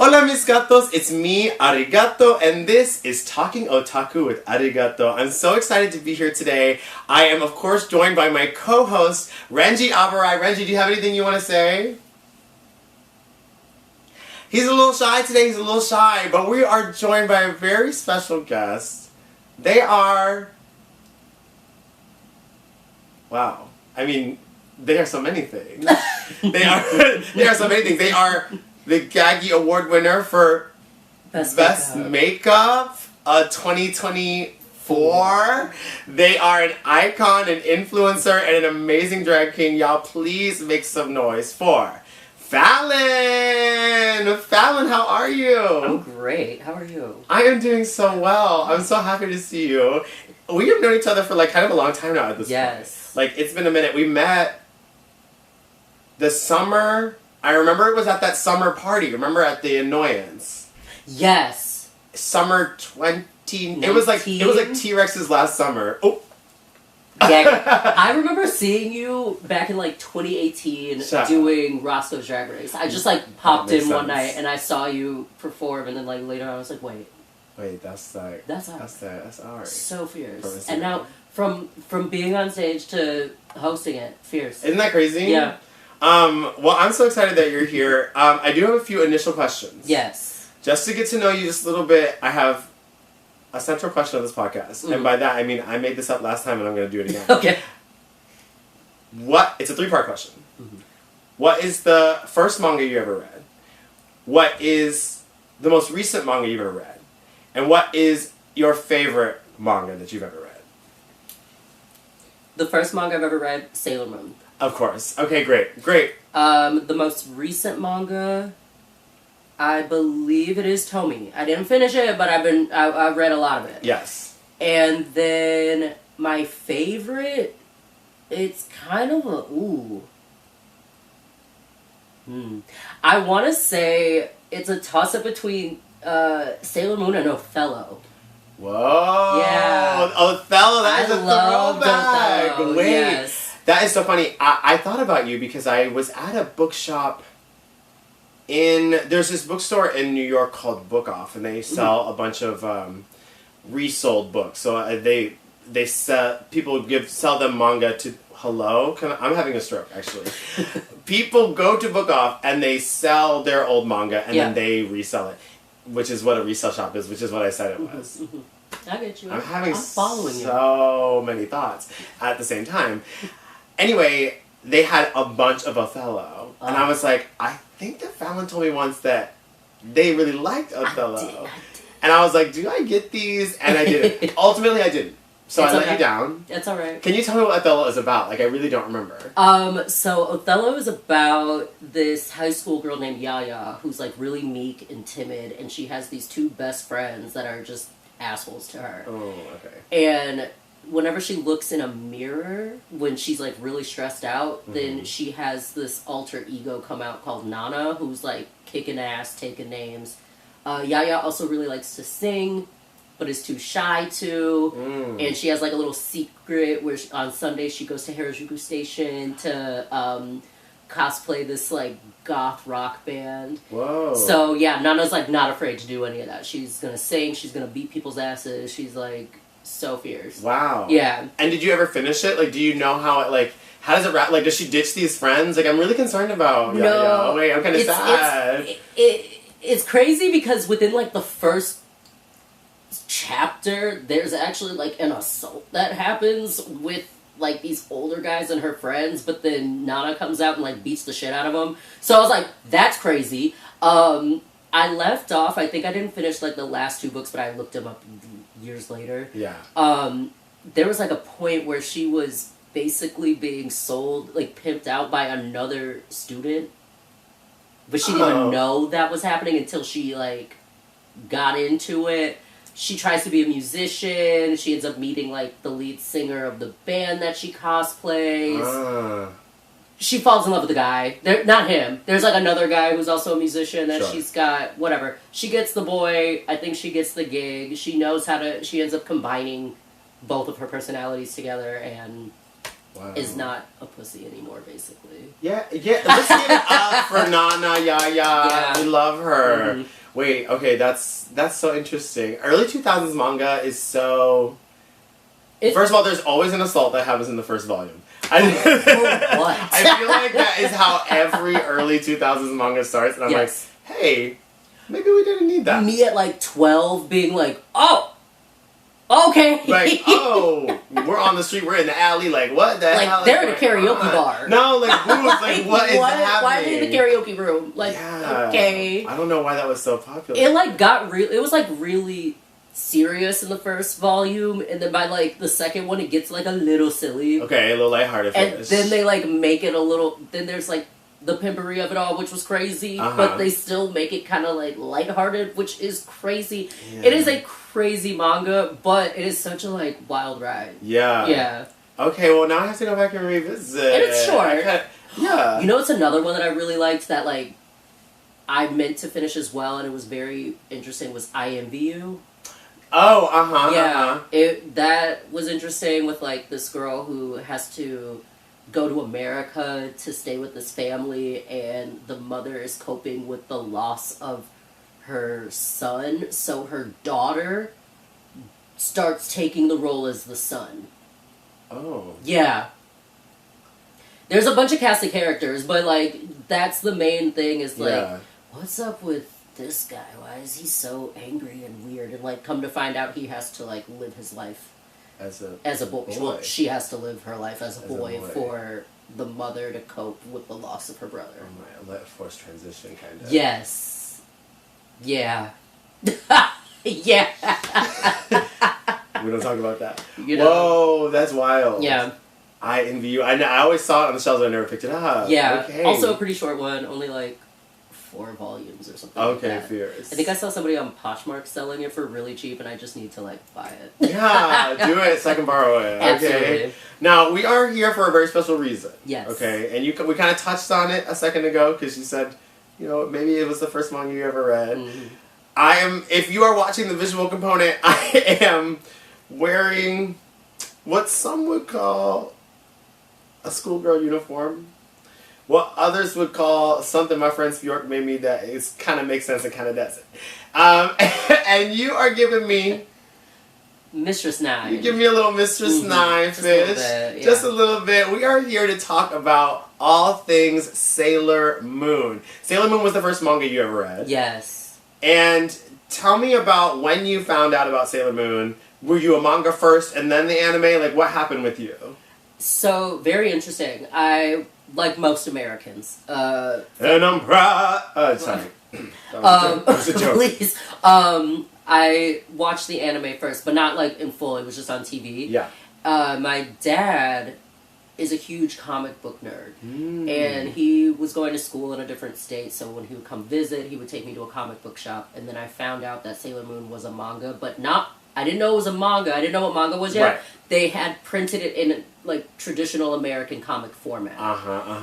Hola mis gatos, it's me, Ari Gato, and this is Talking Otaku with Ari Gato. I'm so excited to be here today. I am, of course, joined by my co-host, Renji Abarai. Renji, do you have anything you want to say? He's a little shy today, but we are joined by a very special guest. They are... Wow. I mean, they are so many things. They are so many things. They are... the Gaggy Award winner for Best Makeup 2024. They are an icon, an influencer, and an amazing drag king. Y'all, please make some noise for Fallon! Fallon, how are you? I'm great. How are you? I am doing so well. I'm so happy to see you. We have known each other for kind of a long time now at this point. It's been a minute. We met this summer... I remember it was at that summer party. Remember at the Annoyance? Yes. Summer 20... It was like T-Rex's last summer. Oh. Yeah, I remember seeing you back in 2018 doing Roscoe's Drag Race. I just popped in one night and I saw you perform, and then later I was like, wait, that's Ari. So fierce. And now from being on stage to hosting it, fierce. Isn't that crazy? Yeah. Well, I'm so excited that you're here. I do have a few initial questions. Yes. Just to get to know you just a little bit, I have a central question of this podcast. Mm-hmm. And by that, I mean, I made this up last time and I'm going to do it again. Okay. It's a 3-part question. Mm-hmm. What is the first manga you ever read? What is the most recent manga you've ever read? And what is your favorite manga that you've ever read? The first manga I've ever read, Sailor Moon. Of course. Okay, great. The most recent manga, I believe it is Tomi. I didn't finish it, but I've read a lot of it. Yes. And then my favorite, it's kind of a I want to say it's a toss-up between Sailor Moon and Othello. Whoa! Yeah. Othello, that is a throwback! Othello. Wait. Yes. That is so funny. I thought about you because I was at a bookshop there's this bookstore in New York called Book Off, and they sell a bunch of resold books. So they sell them manga to... Hello? I'm having a stroke, actually. People go to Book Off and they sell their old manga and then they resell it, which is what a resale shop is, which is what I said it was. I get you. I'm having following so many thoughts at the same time. Anyway, they had a bunch of Othello, and I was like, I think that Fallon told me once that they really liked Othello. I did. And I was like, do I get these? And I didn't. Ultimately, I didn't. So I let you down. It's alright. Can you tell me what Othello is about? I really don't remember. So Othello is about this high school girl named Yaya, who's really meek and timid, and she has these 2 best friends that are just assholes to her. Oh, okay. And whenever she looks in a mirror, when she's really stressed out, then she has this alter ego come out called Nana, who's kicking ass, taking names. Yaya also really likes to sing, but is too shy to. And she has a little secret where on Sundays she goes to Harajuku Station to cosplay this goth rock band. Whoa. So yeah, Nana's not afraid to do any of that. She's gonna sing, she's gonna beat people's asses, she's so fierce. Wow. Yeah. And did you ever finish it? Do you know how it, how does it wrap? Does she ditch these friends? I'm really concerned about... No. Wait, I'm kind of sad. It's crazy because within, the first chapter, there's actually, an assault that happens with, these older guys and her friends, but then Nana comes out and, beats the shit out of them. So I was like, that's crazy. I left off, I think I didn't finish, the last 2 books, but I looked them up years later. Yeah. There was, a point where she was basically being sold, pimped out by another student. But she didn't even know that was happening until she, got into it. She tries to be a musician. She ends up meeting, the lead singer of the band that she cosplays. She falls in love with the guy. Not him. There's, another guy who's also a musician that she's got, whatever. She gets the boy. I think she gets the gig. She knows how to... She ends up combining both of her personalities together, and Wow. is not a pussy anymore, basically. Yeah. Let's give it up for Nana Yaya. Yeah. We love her. Mm-hmm. Wait, okay, that's so interesting. Early 2000s manga is so... First of all, there's always an assault that happens in the first volume. What? I feel like that is how every early 2000s manga starts, and I'm like, hey, maybe we didn't need that. Me at like 12 being like, oh, okay. Like, oh, we're on the street, we're in the alley, like, what the hell? Like, they're in a karaoke bar. No, like, booths, like, what is happening? Why are they in the karaoke room? Like, okay. I don't know why that was so popular. It, like, it was, like, really serious in the first volume, and then by, like, the second one, it gets, like, a little silly. Okay, a little lighthearted. And then they, like, make it a little... Then there's, like, the pimpery of it all, which was crazy, but they still make it kind of, like, lighthearted, which is crazy. Yeah. It is a crazy manga, but it is such a, like, wild ride. Yeah. Yeah. Okay, well, now I have to go back and revisit. And it's short. Yeah. You know, it's another one that I really liked that, like, I meant to finish as well, and it was very interesting, was IMVU. Oh, Yeah. That was interesting with, like, this girl who has to go to America to stay with this family, and the mother is coping with the loss of her son, so her daughter starts taking the role as the son. Oh. Yeah. There's a bunch of cast of characters, but, like, that's the main thing is, like, what's up with this guy? Why is he so angry and weird? And, like, come to find out he has to, like, live his life as a boy. Well, she has to live her life as a boy for the mother to cope with the loss of her brother. Oh my, forced transition, kind of. Yes. Yeah. Yeah. We don't talk about that. You know. Whoa, that's wild. Yeah. I envy you. I always saw it on the shelves, but I never picked it up. Yeah. Okay. Also a pretty short one, only like 4 volumes or something. Okay, like that. fierce. I think I saw somebody on Poshmark selling it for really cheap, and I just need to like buy it. Yeah, do it so I can borrow it. Absolutely. Okay. Now we are here for a very special reason. Yes. Okay, and we kind of touched on it a second ago because you said, you know, maybe it was the first manga you ever read. Mm-hmm. If you are watching the visual component, I am wearing what some would call a schoolgirl uniform. What others would call something my friend Bjork made me that is kind of makes sense and kind of doesn't. And you are giving me Mistress Nine. You give me a little Mistress Nine fish. Just a little bit. We are here to talk about all things Sailor Moon. Sailor Moon was the first manga you ever read. Yes. And tell me about when you found out about Sailor Moon. Were you a manga first and then the anime? Like, what happened with you? So, very interesting. I, like most Americans, and I'm proud. Sorry. That was a joke. Please. I watched the anime first, but not like in full. It was just on TV. Yeah. My dad is a huge comic book nerd, and he was going to school in a different state. So when he would come visit, he would take me to a comic book shop, and then I found out that Sailor Moon was a manga, but not. I didn't know it was a manga. I didn't know what manga was yet. Right. They had printed it in like traditional American comic format.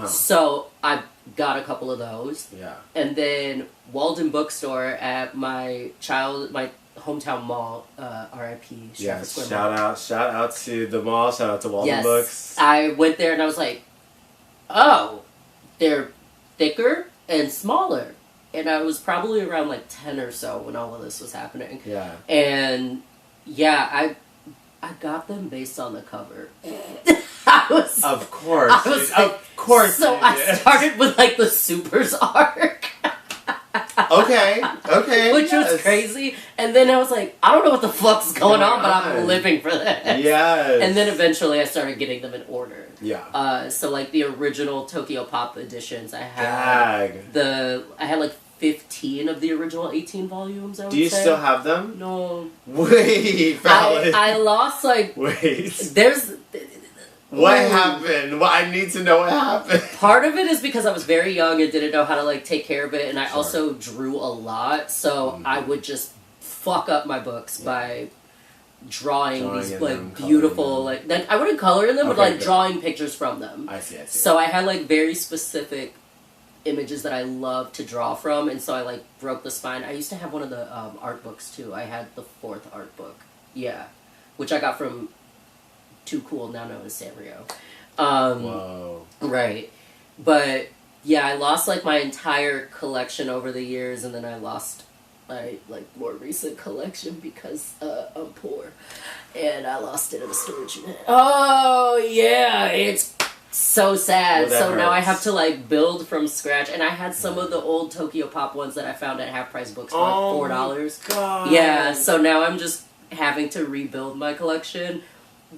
So So I got a couple of those. Yeah. And then Walden Bookstore at my hometown mall, R.I.P. Yeah, Square shout out to the mall, shout out to Walden Books. I went there and I was like, oh, they're thicker and smaller. And I was probably around like 10 or so when all of this was happening. Yeah. And yeah, I got them based on the cover. Of course. Of course. So I started with like the Supers arc. Okay. Which was crazy. And then I was like, I don't know what the fuck's going on, but I'm living for that. Yes. And then eventually I started getting them in order. Yeah. So like the original Tokyo Pop editions, I had like 15 of the original 18 volumes, I would say. Do you still have them? No. Wait, Fallon. I lost like... Wait. There's... What happened? Well, I need to know what happened. Part of it is because I was very young and didn't know how to like take care of it, and I also drew a lot, so I would just fuck up my books by drawing these like beautiful like I wouldn't color in them, but like drawing pictures from them. I see. So I had like very specific images that I love to draw from, and so I like broke the spine. I used to have one of the art books too. I had the 4th art book, which I got from Too Cool, now known as Sanrio. Whoa. Right. But, yeah, I lost, like, my entire collection over the years, and then I lost my, like, more recent collection because I'm poor. And I lost it in a storage unit. Oh, yeah, it's so sad. Well, so now I hurts. have to, like, build from scratch. And I had some of the old Tokyo Pop ones that I found at half-price books for, like, $4. God. Yeah, so now I'm just having to rebuild my collection.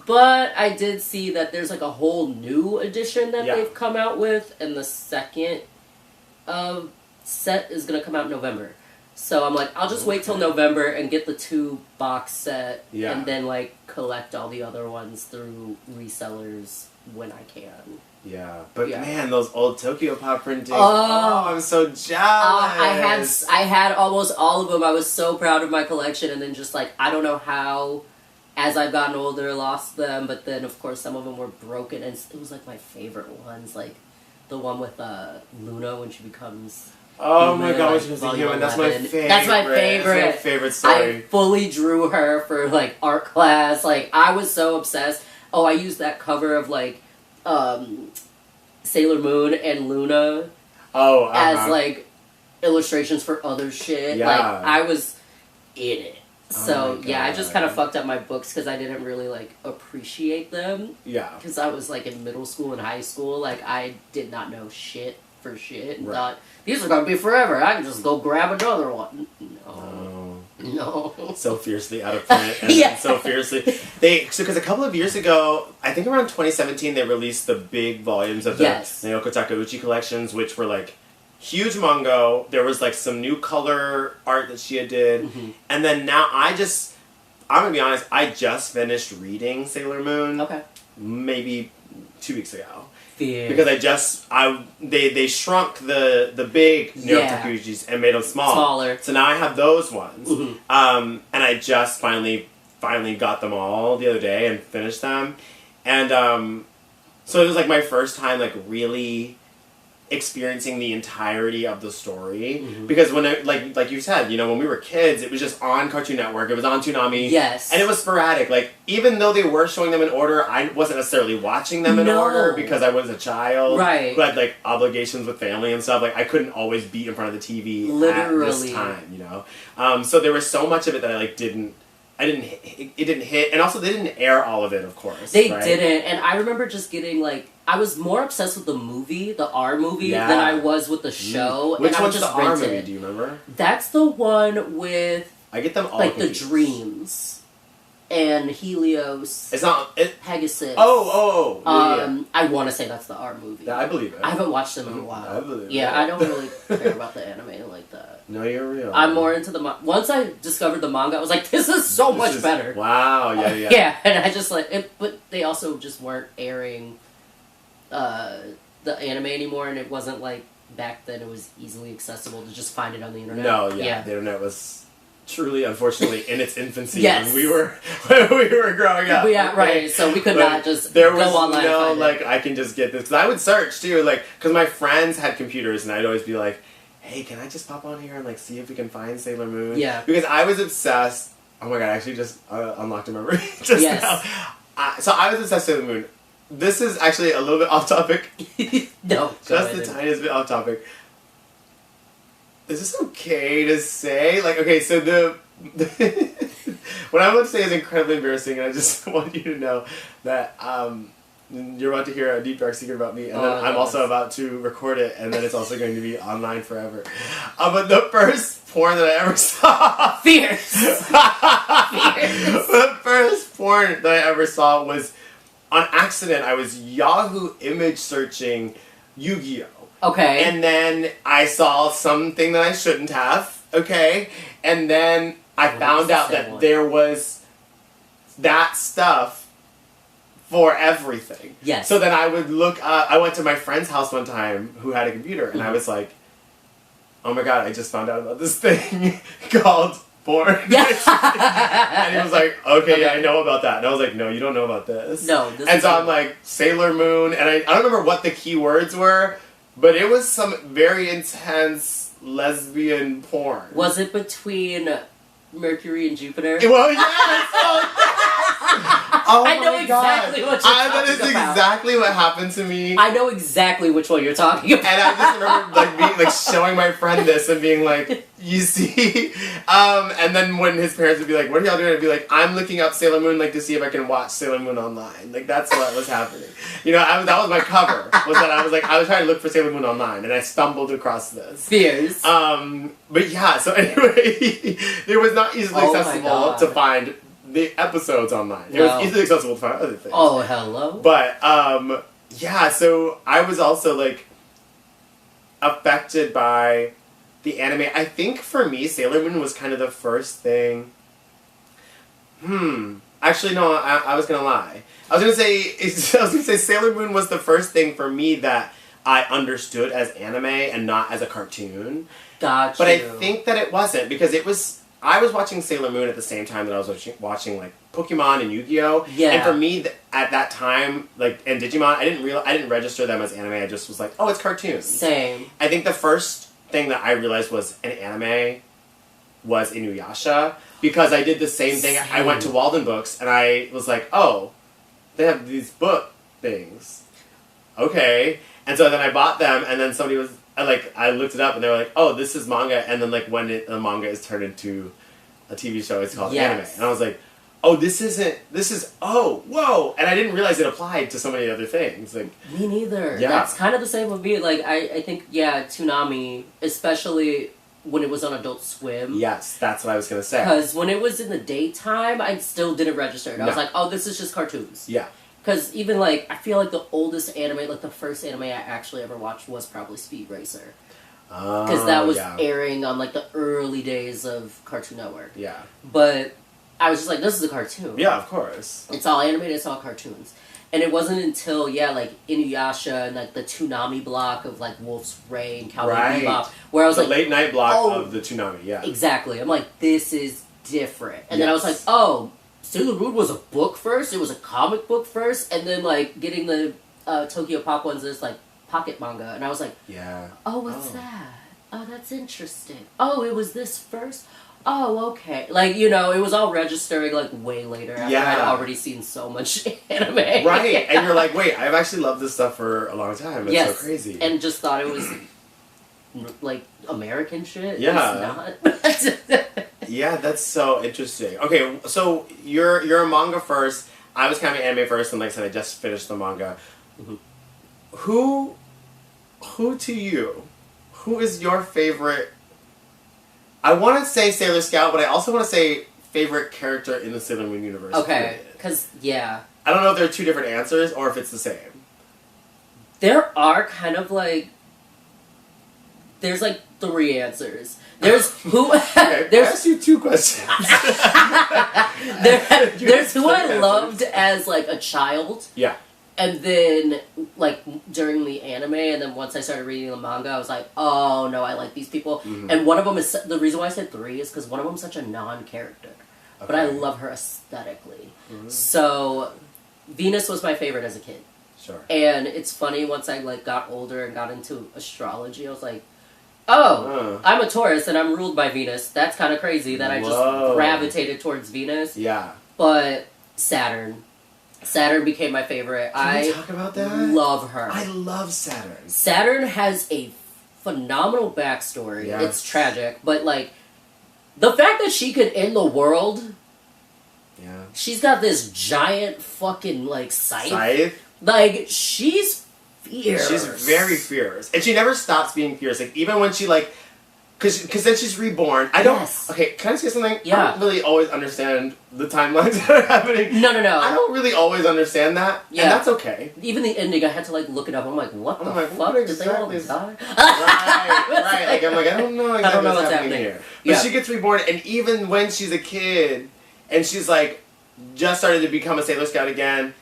But I did see that there's, like, a whole new edition that they've come out with, and the second set is going to come out in November. So I'm like, I'll just wait till November and get the 2-box set, and then, like, collect all the other ones through resellers when I can. Yeah, but man, those old Tokyo Pop printings. I'm so jealous. I had almost all of them. I was so proud of my collection, and then just, like, I don't know how, as I've gotten older, lost them, but then, of course, some of them were broken, and it was, like, my favorite ones, like, the one with Luna when she becomes... Oh my god, when she was a human, that's my favorite. That's my favorite. That's my favorite story. I fully drew her for, like, art class, like, I was so obsessed. Oh, I used that cover of, like, Sailor Moon and Luna as, like, illustrations for other shit. Yeah. Like, I was in it. So, yeah, I just kind of fucked up my books because I didn't really, like, appreciate them. Yeah. Because I was, like, in middle school and high school. Like, I did not know shit for shit. And thought, these are going to be forever. I can just go grab another one. No. So fiercely out of print. And so fiercely. Because a couple of years ago, I think around 2017, they released the big volumes of the Naoko Takeuchi collections, which were, like, huge mango. There was, like, some new color art that she had did. Mm-hmm. And then now I'm going to be honest, I just finished reading Sailor Moon. Okay. Maybe 2 weeks ago. Fear. Because they shrunk the big Naoko Takeuchis and made them smaller. So now I have those ones. Mm-hmm. And I just finally got them all the other day and finished them. And so it was, like, my first time, like, really experiencing the entirety of the story. Mm-hmm. Because when like you said, you know, when we were kids, it was just on Cartoon Network, it was on Toonami. Yes. And it was sporadic. Like, even though they were showing them in order, I wasn't necessarily watching them in order because I was a child. Right. Who had, like, obligations with family and stuff. Like, I couldn't always be in front of the TV at this time, you know? So there was so much of it that I, like, it didn't hit, and also they didn't air all of it, of course. They didn't, and I remember just getting, like, I was more obsessed with the movie, the R movie, than I was with the show. Which one's the R movie, do you remember? That's the one with, I get them all like, confused. the dreams. And Helios. It's not... Pegasus. Yeah. I want to say that's the R movie. Yeah, I believe it. I haven't watched them in a while. I believe it. Yeah, I don't really care about the anime like that. No, you're real. I'm more into the manga. Once I discovered the manga, I was like, this is so much better. Wow, yeah. Yeah, and I just, like... But they also just weren't airing the anime anymore, and it wasn't, like, back then it was easily accessible to just find it on the internet. No, yeah. The internet was... truly, unfortunately, in its infancy yes. when we were growing up. Yeah, right. So we could not just there go was online. No, and find like, I can just get this. Because I would search too, like, because my friends had computers, and I'd always be like, "Hey, can I just pop on here and, like, see if we can find Sailor Moon?" Yeah. Because I was obsessed. Oh my god! I actually just unlocked a memory just now. So I was obsessed with Sailor Moon. This is actually a little bit off topic. No, just the tiniest bit off topic. Is this okay to say? Like, okay, so what I'm about to say is incredibly embarrassing, and I just want you to know that you're about to hear a deep dark secret about me, and then I'm also about to record it, and then it's also going to be online forever. But the first porn that I ever saw... Fierce! The first porn that I ever saw was, on accident, I was Yahoo image searching Yu-Gi-Oh! Okay. And then I saw something that I shouldn't have, okay? And then I found out that there was that stuff for everything. Yes. So then I would look up, I went to my friend's house one time who had a computer, and I was like, oh my god, I just found out about this thing called porn. Yeah. And he was like, okay, yeah, I know about that. And I was like, no, you don't know about this. No. And so I'm like, Sailor Moon, and I don't remember what the key words were, but it was some very intense lesbian porn. Was it between Mercury and Jupiter? Well, yes! Oh I know my exactly God. what you're That talking is about. exactly what happened to me. I know exactly which one you're talking about. And I just remember like being like showing my friend this and being like, you see? And then when his parents would be like, what are y'all doing? I'd be like, I'm looking up Sailor Moon like to see if I can watch Sailor Moon online. Like that's what was happening. You know, that was my cover. Was that I was trying to look for Sailor Moon online and I stumbled across this. Fierce. But yeah, so anyway, it was not easily accessible to find the episodes online. It was easily accessible to find other things. Oh, hello. But yeah, so I was also like affected by the anime. I think for me, Sailor Moon was kind of the first thing. Actually, no, I was gonna lie. I was gonna say Sailor Moon was the first thing for me that I understood as anime and not as a cartoon. Gotcha. But I think that it wasn't because I was watching Sailor Moon at the same time that I was watching like Pokemon and Yu-Gi-Oh. Yeah. And for me at that time, like and Digimon, I didn't register them as anime. I just was like, oh, it's cartoons. Same. I think the first thing that I realized was an anime was Inuyasha because I did the same thing. I went to Walden Books and I was like, oh, they have these book things. Okay. And so then I bought them and then somebody was I looked it up and they were like, oh, this is manga, and then like when the manga is turned into a TV show, it's called anime. And I was like, oh, this is whoa, and I didn't realize it applied to so many other things. Like me neither. Yeah. That's kind of the same with me. Like I think Toonami, especially when it was on Adult Swim. Yes, that's what I was gonna say. Because when it was in the daytime, I still didn't register it. I was like, oh, this is just cartoons. Yeah. Because even, like, I feel like the oldest anime, like, the first anime I actually ever watched was probably Speed Racer. Because that was airing on, like, the early days of Cartoon Network. Yeah. But I was just like, this is a cartoon. Yeah, of course. It's all animated, it's all cartoons. And it wasn't until, like, Inuyasha and, like, the Toonami block of, like, Wolf's Rain, Cowboy Bebop, where I was the like... late night block of the Toonami, yeah. Exactly. I'm like, this is different. And then I was like, oh... Sailor Moon was a book first, it was a comic book first, and then, like, getting the Tokyo Pop ones, there's, like, pocket manga, and I was like, oh, what's that? Oh, that's interesting. Oh, it was this first? Oh, okay. Like, you know, it was all registering, like, way later after I'd already seen so much anime. Right, and you're like, wait, I've actually loved this stuff for a long time. It's so crazy. And just thought it was, like, American shit. Yeah. It's not. Yeah, that's so interesting. Okay, so you're a manga first. I was kind of anime first, and like I said, I just finished the manga. Mm-hmm. Who to you? Who is your favorite? I want to say Sailor Scout, but I also want to say favorite character in the Sailor Moon universe. Okay, because I don't know if there are two different answers or if it's the same. There are kind of like. There's like 3 answers. There's who. Okay, I asked you 2 questions. There's who I loved as like a child. Yeah. And then like during the anime, and then once I started reading the manga, I was like, oh no, I like these people. Mm-hmm. And one of them is the reason why I said 3 is because one of them is such a non-character, but I love her aesthetically. Mm-hmm. So Venus was my favorite as a kid. Sure. And it's funny once I like got older and got into astrology, I was like. Oh, I'm a Taurus and I'm ruled by Venus. That's kind of crazy that I just gravitated towards Venus. Yeah. But Saturn. Saturn became my favorite. Can we talk about that? Love her. I love Saturn. Saturn has a phenomenal backstory. Yes. It's tragic. But, like, the fact that she could end the world... Yeah. She's got this giant fucking, like, scythe. Like, she's... fierce. She's very fierce. And she never stops being fierce. Like, even when she, like... Because then she's reborn. I don't... Yes. Okay, can I say something? Yeah. I don't really always understand the timelines that are happening. No. I don't really always understand that. Yeah. And that's okay. Even the ending, I had to, like, look it up. I'm like, what the fuck? Did they all die? Right. Like, I'm like, I don't know exactly what's happening here. But she gets reborn, and even when she's a kid, and she's, like, just started to become a Sailor Scout again,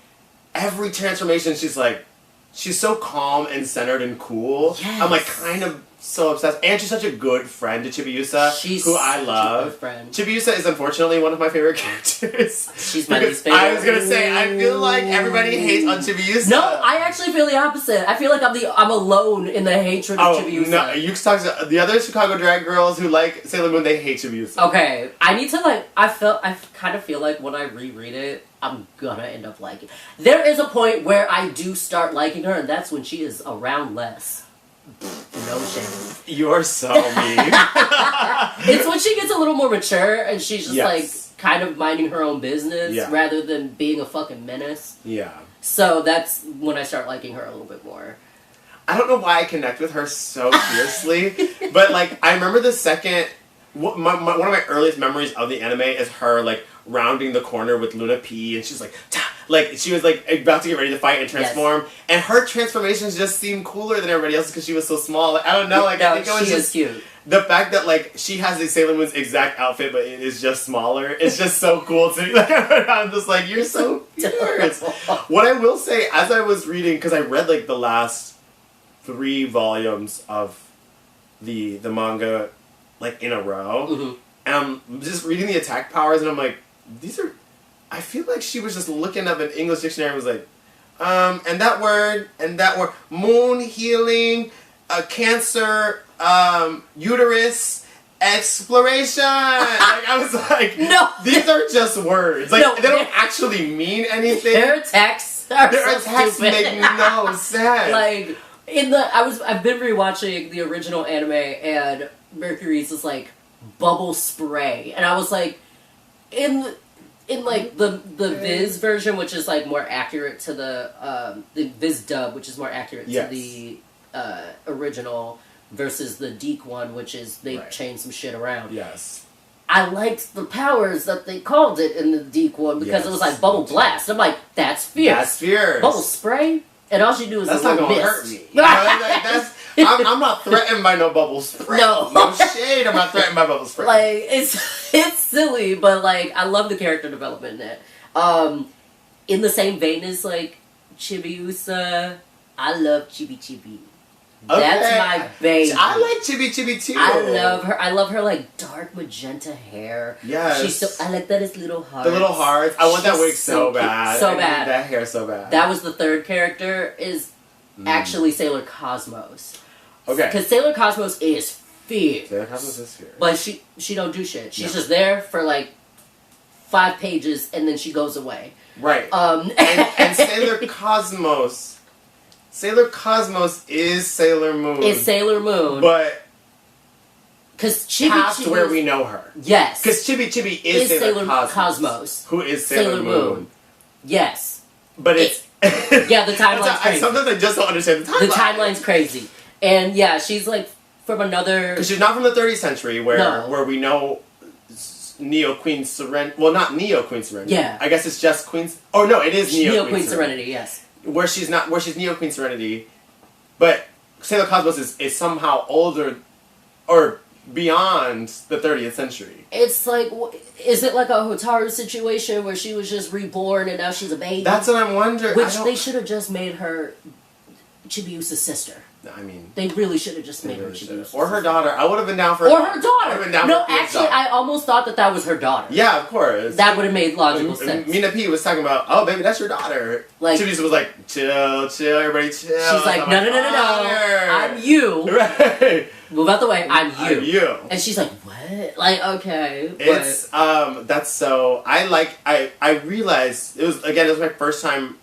every transformation, she's, like... She's so calm and centered and cool. Yes. I'm like kind of so obsessed. And she's such a good friend to Chibiusa, who I love. A good friend. Chibiusa is unfortunately one of my favorite characters. She's my least favorite. I was gonna say, I feel like everybody hates on Chibiusa. No, I actually feel the opposite. I feel like I'm alone in the hatred of Chibiusa. No, you talk to the other Chicago drag girls who like Sailor Moon, they hate Chibiusa. Okay. I need to like I kind of feel like when I reread it, I'm gonna end up liking. There is a point where I do start liking her, and that's when she is around less. No shame. You're so mean. It's when she gets a little more mature, and she's just Yes. like kind of minding her own business Yeah. rather than being a fucking menace. Yeah. So that's when I start liking her a little bit more. I don't know why I connect with her so fiercely, but like I remember the second. One of my earliest memories of the anime is her like rounding the corner with Luna P, and she's like, like she was like about to get ready to fight and transform, and her transformations just seemed cooler than everybody else's because she was so small. Like, I don't know, like I think it was just cute. The fact that like she has the Sailor Moon's exact outfit, but it is just smaller. It's just so cool to me. Like I'm just like, you're so cute. What I will say, as I was reading, because I read like the last 3 volumes of the manga, like in a row, and I'm just reading the attack powers, and I'm like, these are. I feel like she was just looking up an English dictionary and was like, and that word, moon healing, cancer, uterus, exploration. Like I was like, no, these are just words. Like no, they don't actually mean anything. Their texts are Their so texts stupid. make no sense. Like I've been rewatching the original anime, and Mercury's is like bubble spray, and I was like, in like the Viz version, which is like more accurate to the Viz dub, which is more accurate to the original, versus the Deke one, which is they changed some shit around. Yes. I liked the powers that they called it in the Deke one because it was like bubble blast. I'm like, that's fierce. That's fierce. Bubble spray, and all she do is that's a not little gonna mist. hurt me. You know, like, that's. I'm not threatened by no bubble spray. No shade. I'm not threatened by bubble spray. Like it's silly, but like I love the character development in it. In the same vein as like Chibiusa, I love Chibi Chibi. Okay. That's my baby. I like Chibi Chibi too. I love her. I love her like dark magenta hair. Yes. She's so. I like that it's little hearts. The little hearts. I want that wig so cute. bad. So I need bad. that hair so bad. That was the third character. Is actually Sailor Cosmos. Okay. Because Sailor Cosmos is fierce. Sailor Cosmos is fierce. But she don't do shit. She's just there for like 5 pages and then she goes away. Right. And Sailor Cosmos. Sailor Cosmos is Sailor Moon. It's Sailor Moon. But Cause Chibi past Chibi where we know her. Yes. Because Chibi Chibi is Sailor Cosmos. Who is Sailor Moon. Yes. But it's... yeah, the timeline's crazy. Sometimes I just don't understand the timeline. The timeline's crazy. And yeah, she's like from another... Because she's not from the 30th century where we know Neo Queen Serenity... Well, not Neo Queen Serenity. Yeah. I guess it's just Queen's... Oh, no, it is Neo Queen Serenity, yes. Where she's Neo Queen Serenity, but Sailor Cosmos is somehow older or beyond the 30th century. It's like, is it like a Hotaru situation where she was just reborn and now she's a baby? That's what I'm wondering. Which they should have just made her Chibiusa's sister. I mean, they really should have just made her Chibiusa's or her daughter. I would have been down for or her daughter. I would have been down no, for actually, I almost thought that was her daughter. Yeah, of course. That would have made logical sense. Mina P was talking about, oh, baby, that's your daughter. Like Chibiusa was like, chill, everybody chill. She's like, no, I'm you. Right. Move out the way. I'm you. I'm you. And she's like, what? Like, okay. It's that's so. I realized it was my first time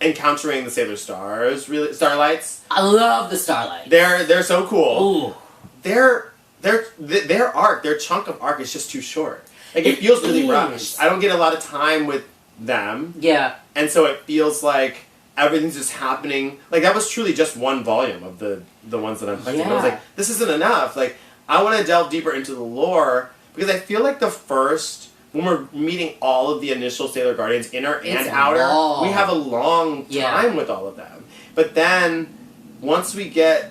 encountering the Sailor Stars, really Starlights. I love the Starlight. They're so cool. Ooh. Their arc, their chunk of arc is just too short. Like it feels really rushed. I don't get a lot of time with them. Yeah. And so it feels like everything's just happening. Like that was truly just one volume of the ones that I'm collecting. I was like, this isn't enough. Like I want to delve deeper into the lore because I feel like the first. When we're meeting all of the initial Sailor Guardians, inner and outer, we have a long time with all of them. But then, once we get,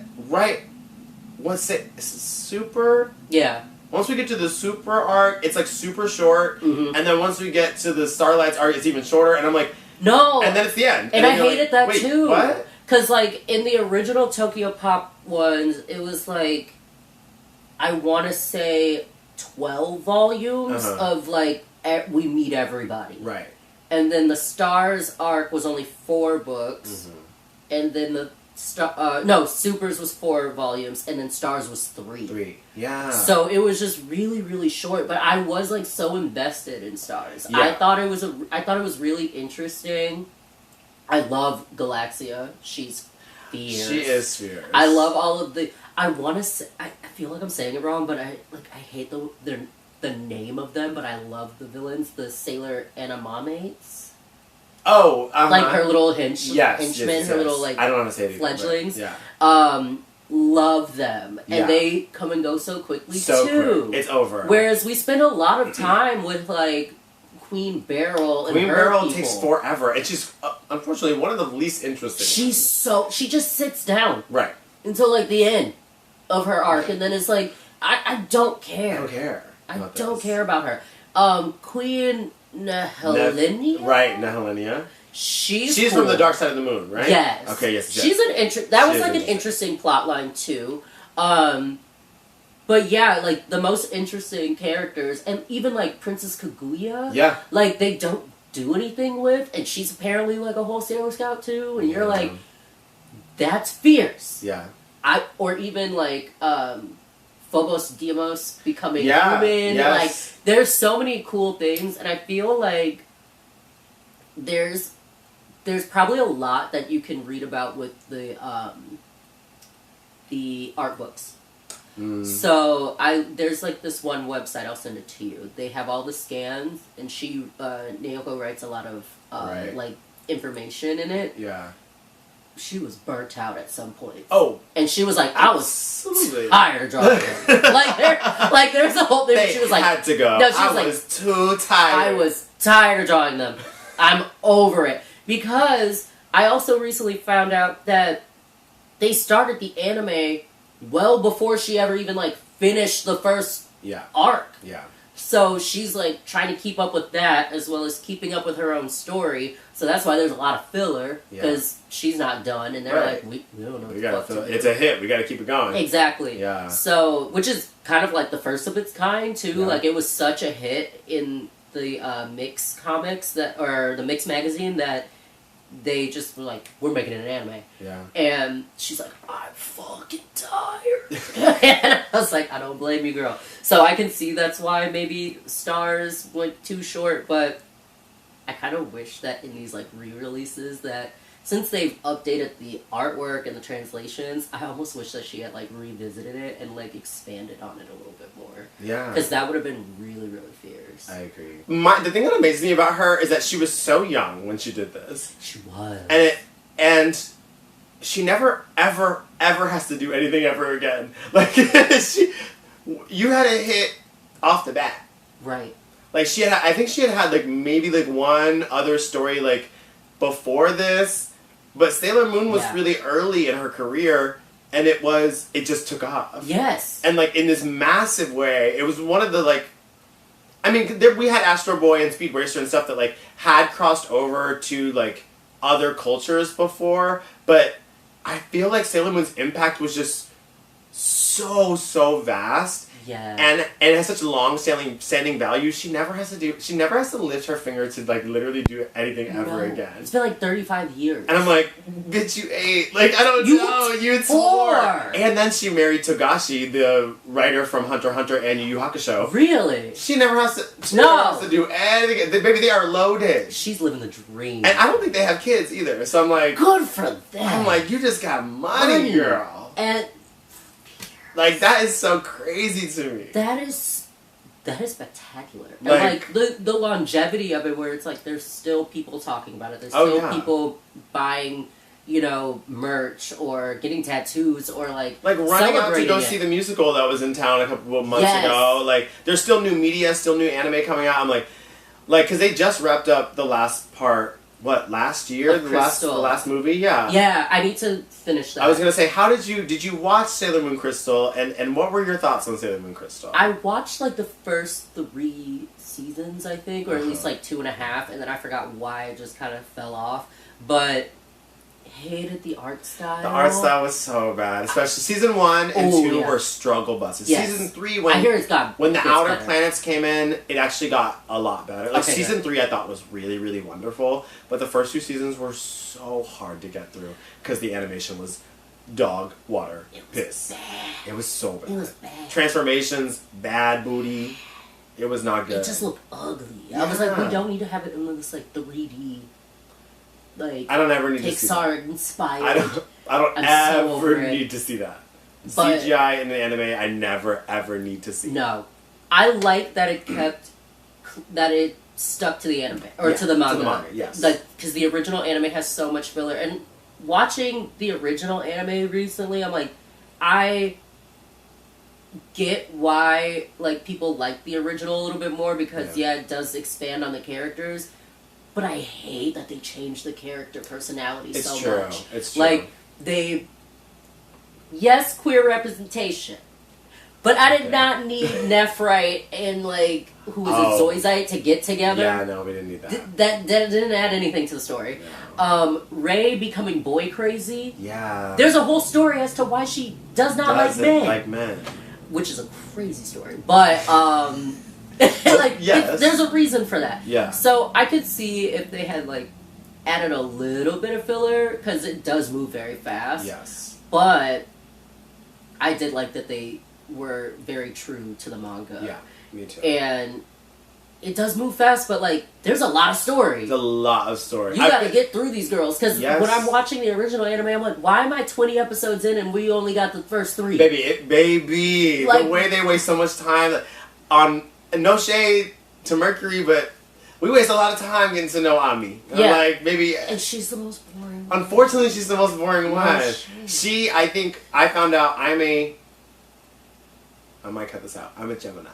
super? Yeah. Once we get to the super arc, it's like super short. Mm-hmm. And then once we get to the Starlights arc, it's even shorter. And I'm like, no. And then it's the end. And I hated that wait, too. What? Because, like, in the original Tokyo Pop ones, it was like, I want to say 12 volumes of, like, we meet everybody. Right. And then the Stars arc was only 4 books. Mm-hmm. And then the Supers was 4 volumes, and then Stars was 3. 3. Yeah. So it was just really, really short, but I was like so invested in Stars. Yeah. I thought it was really interesting. I love Galaxia. She's fierce. She is fierce. I love all of the. I want to say. I feel like I'm saying it wrong, but I hate the name of them, but I love the villains. The Sailor Animamates. Oh, like her little henchmen, yes. her little like I don't want to say it fledglings. Yeah. Love them, and they come and go so quickly too. Quick. It's over. Whereas we spend a lot of time with like Queen Beryl and Queen her Beryl people. takes forever, and she's unfortunately one of the least interesting. She just sits down right until like the end of her arc, and then it's like I don't care. I don't care. I don't care about her. Queen Nehelinia? Right, Nehelinia. She's cool. From the Dark Side of the Moon, right? Yes. Okay, yes. She's that was like an interesting plot line too. But yeah, like the most interesting characters, and even like Princess Kaguya. Yeah. Like they don't do anything with, and she's apparently like a whole Sailor Scout too, and you're like, that's fierce. Yeah. Or even like Phobos Deimos becoming human. Yes. Like there's so many cool things, and I feel like there's probably a lot that you can read about with the art books. So there's like this one website, I'll send it to you. They have all the scans, and Naoko writes a lot of like information in it. Yeah. She was burnt out at some point. Oh. And she was like, I was tired of drawing them. like there's a whole thing where she was like, had to go. No, she I was too tired. I was tired of drawing them. I'm over it. Because I also recently found out that they started the anime well before she ever even like finished the first arc. Yeah. So she's like trying to keep up with that as well as keeping up with her own story. So that's why there's a lot of filler because she's not done, and they're like, we don't know. What the fuck to do. It's a hit. We got to keep it going. Exactly. Yeah. So, which is kind of like the first of its kind too. Yeah. Like it was such a hit in the Mix comics or the Mix magazine that they just were like, we're making it an anime. Yeah. And she's like, I'm fucking tired. And I was like, I don't blame you, girl. So I can see that's why maybe Stars went too short, but I kind of wish that in these like re-releases that since they've updated the artwork and the translations, I almost wish that she had like revisited it and like expanded on it a little bit more. Yeah. Because that would have been really, really fierce. I agree. The thing that amazes me about her is that she was so young when she did this. She was. And she never, ever, ever has to do anything ever again. Like, you had a hit off the bat. Right. Like, I think she had like, maybe, like, one other story, like, before this. But Sailor Moon was really early in her career, and it just took off. Yes. And, like, in this massive way, it was one of the, like, I mean, we had Astro Boy and Speed Racer and stuff that, like, had crossed over to, like, other cultures before, but I feel like Sailor Moon's impact was just so vast. Yeah. And it has such long-standing value. She never has to lift her finger to, like, literally do anything ever again. It's been, like, 35 years. And I'm like, bitch, you 8. Like, I don't know. You 4. And then she married Togashi, the writer from Hunter x Hunter and Yu Yu Hakusho. Really? She never has to do anything. Maybe they are loaded. She's living the dream. And I don't think they have kids either. So I'm like... Good for them. I'm like, you just got money, girl. And... Like, that is so crazy to me. That is spectacular. And, like the longevity of it, where it's like, there's still people talking about it. There's still people buying, merch, or getting tattoos, or, like running out to go see the musical that was in town a couple of months ago. Like, there's still new media, still new anime coming out. I'm like, because they just wrapped up the last part. What, last year? The last movie? Yeah. Yeah, I need to finish that. I was going to say, did you watch Sailor Moon Crystal, and what were your thoughts on Sailor Moon Crystal? I watched, like, the first 3 seasons, I think, or at least, like, 2.5, and then I forgot why it just kind of fell off, but hated the art style. The art style was so bad, especially season 1 and 2 were struggle buses. Yes. Season 3, when the outer planets came in, it actually got a lot better. Like, season 3 I thought was really, really wonderful, but the first 2 seasons were so hard to get through because the animation was dog, water, piss. It was so bad. It was bad. Transformations, bad booty. It was not good. It just looked ugly. Yeah. I was like, we don't need to have it in this like 3D, like I don't ever need to see that. Pixar inspired. I don't ever need to see that. But CGI in the anime, I never ever need to see. No, I like that it stuck to the anime or to the manga. To the manga, yes. Because the original anime has so much filler, and watching the original anime recently, I'm like, I get why like people like the original a little bit more because it does expand on the characters, but I hate that they changed the character personality so much. It's true. Like yes, queer representation, but I did not need Nephrite and like who was it, Zoisite to get together. Yeah, no, we didn't need that. That didn't add anything to the story. No. Ray becoming boy crazy. Yeah. There's a whole story as to why she does not like men. Which is a crazy story. But, there's a reason for that. Yeah. So I could see if they had, like, added a little bit of filler, because it does move very fast. Yes. But I did like that they were very true to the manga. Yeah, me too. And it does move fast, but, like, there's a lot of story. There's a lot of story. You gotta get through these girls, because when I'm watching the original anime, I'm like, why am I 20 episodes in and we only got the first 3? Baby, like, the way they waste so much time on, no shade to Mercury, but we waste a lot of time getting to know Ami. Yeah. Like, maybe... And she's the most boring one. Unfortunately, she's the most boring one. I think, I found out I might cut this out. I'm a Gemini.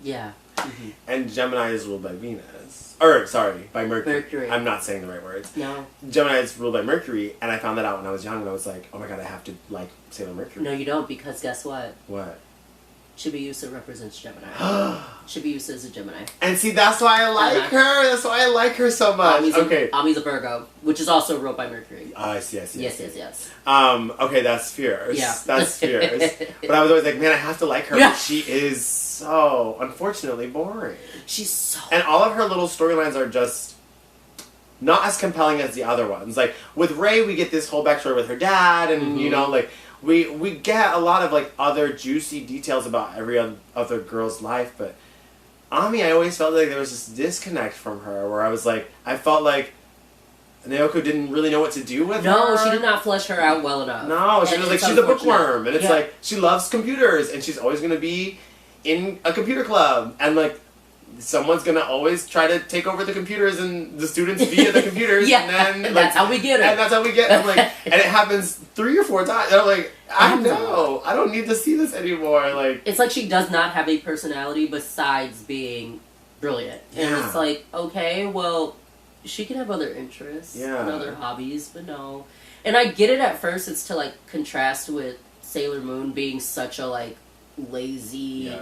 Yeah. Mm-hmm. And Gemini is ruled by Venus. Or, sorry, by Mercury. I'm not saying the right words. No. Gemini is ruled by Mercury, and I found that out when I was young, and I was like, oh my god, I have to like Sailor Mercury. No, you don't, because guess what? What? Chibiusa represents Gemini. Chibiusa is a Gemini. And see, that's why I like her. That's why I like her so much. Ami's a Virgo, which is also ruled by Mercury. I see. Yes. Okay, that's fierce. Yeah. That's fierce. But I was always like, man, I have to like her. Yeah. But she is so, unfortunately, boring. She's so... And all of her little storylines are just not as compelling as the other ones. Like, with Rei, we get this whole backstory with her dad, and, you know, like... We get a lot of, like, other juicy details about every other girl's life, but Ami, I always felt like there was this disconnect from her, where I was like, I felt like Naoko didn't really know what to do with her. No, she did not flesh her out well enough. No, she was like, she's a bookworm, and it's like, she loves computers, and she's always going to be in a computer club, and, like, someone's gonna always try to take over the computers and the students via the computers. Yeah, and then that's how we get it. And that's how we get it. I'm like, and it happens 3 or 4 times. And I'm like, I know. I don't need to see this anymore. Like, it's like she does not have a personality besides being brilliant. And it's like, okay, well, she can have other interests and other hobbies, but no. And I get it at first. It's to like contrast with Sailor Moon being such a like lazy.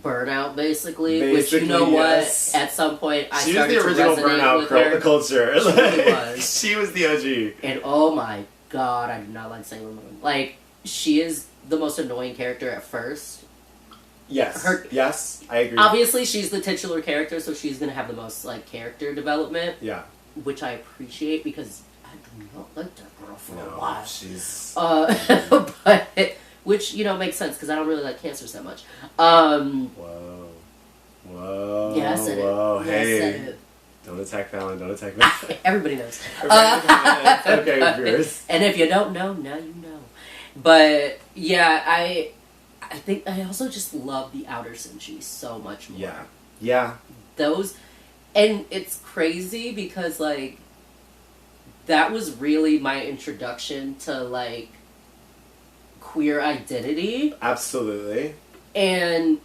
Burnout, basically, which, you know what, at some point I started to resonate with her. She was the original burnout culture. She really was. She was the OG. And oh my god, I do not like Sailor Moon. Like, she is the most annoying character at first. Yes. Yes, I agree. Obviously, she's the titular character, so she's going to have the most, like, character development. Yeah. Which I appreciate, because I do not like that girl for a while. She's... but... Which, you know, makes sense, because I don't really like cancers that much. Whoa. Yeah, I said it. Whoa, hey. I said it. Don't attack Fallon, don't attack me. Everybody knows. Okay, viewers. And if you don't know, now you know. But, yeah, I think I also just love the outer Senshi so much more. Yeah. Yeah. Those... And it's crazy, because, like, that was really my introduction to, like, queer identity. Absolutely. And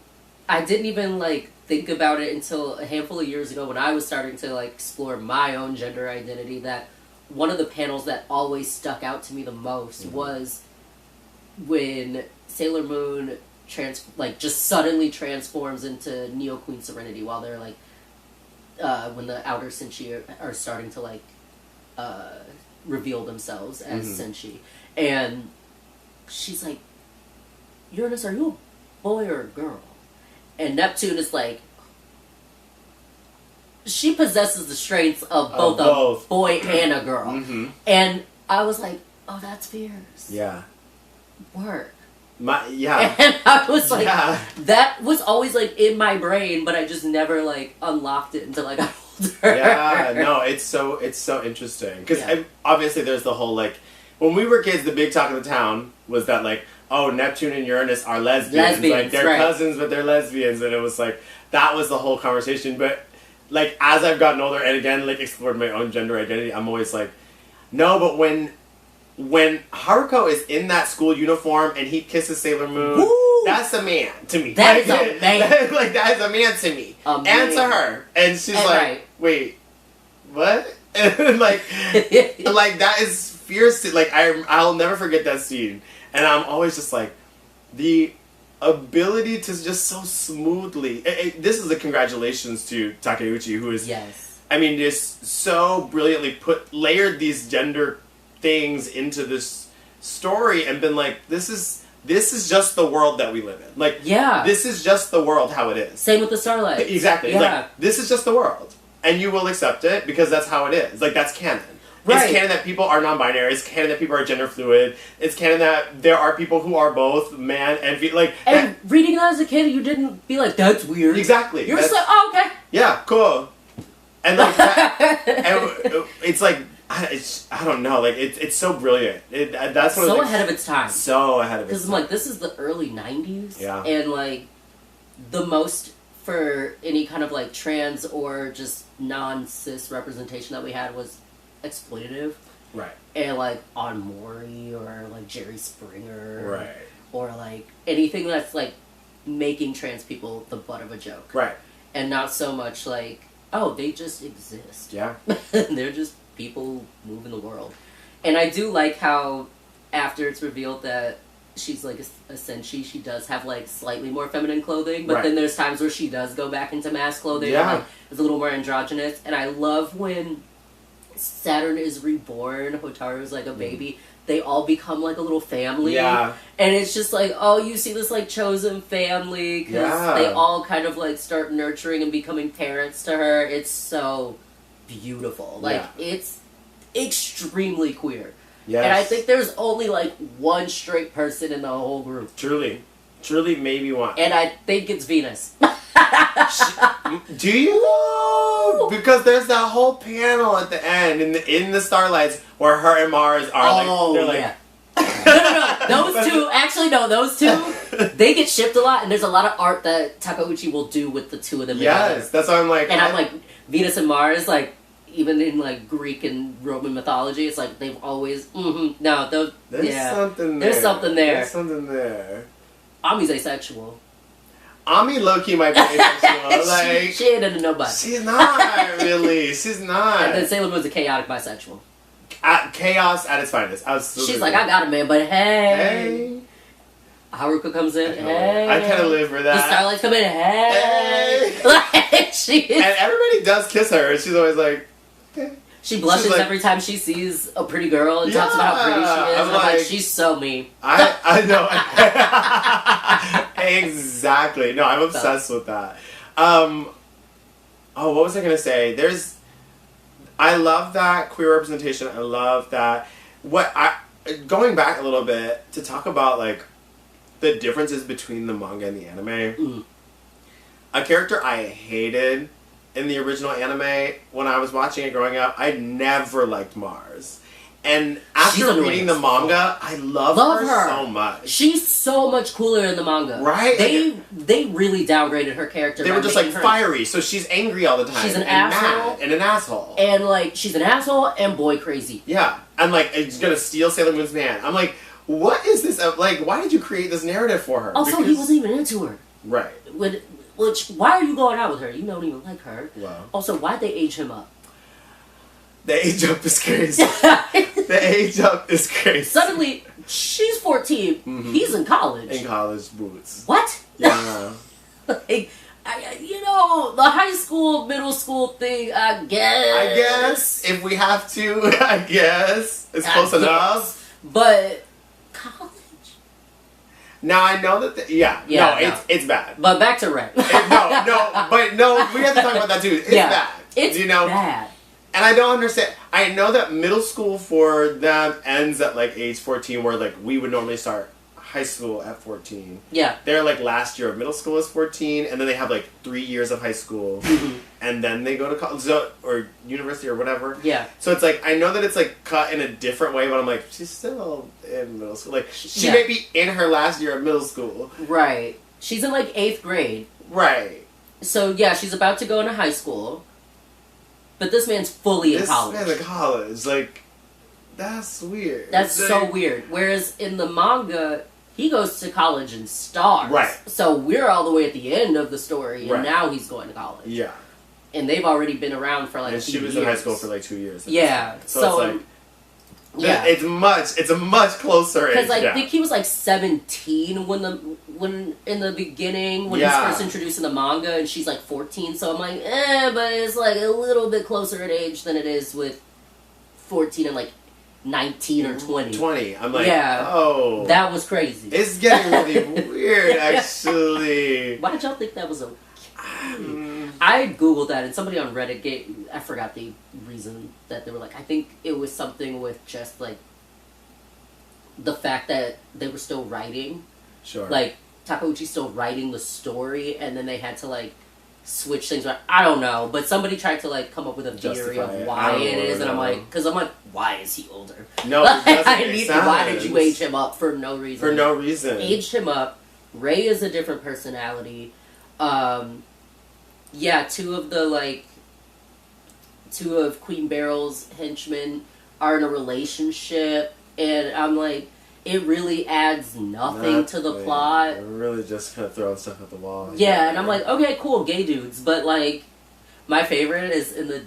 I didn't even, like, think about it until a handful of years ago when I was starting to, like, explore my own gender identity, that one of the panels that always stuck out to me the most was when Sailor Moon just suddenly transforms into Neo Queen Serenity while they're, like, when the outer Senshi are starting to, like, reveal themselves as Senshi. And she's like, Uranus, are you a boy or a girl? And Neptune is like, she possesses the strengths of both a boy and a girl. And I was like, oh, that's fierce. Yeah. Work. Yeah. And I was like, that was always like in my brain, but I just never like unlocked it until I got older. Yeah, no, it's so interesting because obviously there's the whole like when we were kids, the big talk of the town was that like, oh, Neptune and Uranus are lesbians, like they're cousins, but they're lesbians, and it was like that was the whole conversation. But like as I've gotten older and again like explored my own gender identity, I'm always like, no, but when Haruko is in that school uniform and he kisses Sailor Moon, woo! That's a man to me. That is a man. Like, that is a man to me. And to her. And she's like, wait, what? like that is fierce. Like, I'll never forget that scene. And I'm always just like, the ability to just so smoothly... this is a congratulations to Takeuchi, who is... Yes. I mean, just so brilliantly layered these gender things into this story and been like, this is just the world that we live in. Like, this is just the world how it is. Same with the Starlight. Exactly. Yeah. Like, this is just the world. And you will accept it because that's how it is. Like, that's canon. Right. It's canon that people are non-binary. It's canon that people are gender fluid. It's canon that there are people who are both man and female. And reading that as a kid, you didn't be like, that's weird. Exactly. You're just like, oh, okay. Yeah, cool. And like that, and it's like, I don't know, like it's so brilliant. That's so ahead of its time. So ahead of its time. Because I'm like, this is the early '90s, yeah, and like the most for any kind of like trans or just non-cis representation that we had was exploitative, right? And like on Maury or like Jerry Springer, right? Or like anything that's like making trans people the butt of a joke, right? And not so much like, oh, they just exist. Yeah, they're just people move in the world. And I do like how after it's revealed that she's like a senshi, she does have like slightly more feminine clothing, but then there's times where she does go back into mask clothing and like is a little more androgynous. And I love when Saturn is reborn, Hotaru's like a baby, they all become like a little family. Yeah. And it's just like, oh, you see this like chosen family because they all kind of like start nurturing and becoming parents to her. It's so beautiful. Like, it's extremely queer. Yes. And I think there's only like one straight person in the whole group. Truly, maybe one. And I think it's Venus. Do you? Woo! Because there's that whole panel at the end in the Starlights where her and Mars are no, those two, actually no, those two, they get shipped a lot, and there's a lot of art that Takeuchi will do with the two of them together. Yes, that's why I'm like... And I'm like, Venus and Mars, like, even in like Greek and Roman mythology, it's like they've always, no, those, there's something there. There's something there. There's something there. Ami's asexual. Ami low-key might be asexual. Like, she ain't into nobody. She's not, really. She's not. And then Sailor Moon's a chaotic bisexual. Chaos at its finest. Absolutely. She's like, I got a man, but hey. Haruka comes in, hey. I kind of live for that. The Starlights come in, hey. Like, she is. And everybody does kiss her, and she's always like, hey. She blushes like, every time she sees a pretty girl and talks about how pretty she is. I'm like, she's so mean. I know. Exactly. No, I'm obsessed with that. What was I going to say? I love that queer representation. I love that. Going back a little bit to talk about like the differences between the manga and the anime. A character I hated in the original anime when I was watching it growing up, I never liked Mars. And after reading the manga, I love her so much. She's so much cooler in the manga. Right? They really downgraded her character. They were just like fiery, so she's angry all the time. She's an asshole. Mad and an asshole. And like, she's an asshole and boy crazy. Yeah. And like, it's gonna steal Sailor Moon's man. I'm like, what is this? Like, why did you create this narrative for her? Also, he wasn't even into her. Right. Why are you going out with her? You don't even like her. Wow. Also, why'd they age him up? The age up is crazy. The age up is crazy. Suddenly, she's 14. Mm-hmm. He's in college. In college boots. What? Yeah. Like, the high school, middle school thing, I guess. If we have to, I guess. It's close enough. But college? Now, I know that... it's bad. But back to Red. We have to talk about that too. It's bad. It's bad. And I don't understand. I know that middle school for them ends at like age 14, where like we would normally start high school at 14. Yeah. Their like last year of middle school is 14, and then they have like 3 years of high school, and then they go to college or university or whatever. Yeah. So it's like, I know that it's like cut in a different way, but I'm like, she's still in middle school. Like, she may be in her last year of middle school. Right. She's in like 8th grade. Right. So yeah, she's about to go into high school. But this man's fully in college. This man's in college. Like, that's weird. That's like, so weird. Whereas in the manga, he goes to college and stars. Right. So we're all the way at the end of the story, and right. now he's going to college. Yeah. And they've already been around for like and a few she was years. in high school for like 2 years. Yeah. So it's like... Yeah. It's a much closer age. Because I think he was like 17 when in the beginning when he's first introduced in the manga, and she's like 14. So I'm like, but it's like a little bit closer in age than it is with 14 and like 19 or 20. 20. I'm like, yeah. Oh, that was crazy. It's getting really weird, actually. Why did y'all think that was okay? I googled that, and somebody on Reddit gave, I forgot the reason that they were like, I think it was something with just like the fact that they were still writing. Sure. Like Takeuchi's still writing the story, and then they had to like switch things around. I don't know, but somebody tried to like come up with a theory of why it is, and I'm like, why is he older? No, it doesn't make sense. Why did you age him up for no reason? For no reason. Aged him up. Ray is a different personality. Yeah, two of Queen Beryl's henchmen are in a relationship, and I'm like, it really adds nothing to the plot. It really just kind of throwing stuff at the wall. Yeah, and I'm like, okay, cool, gay dudes, but like, my favorite is in the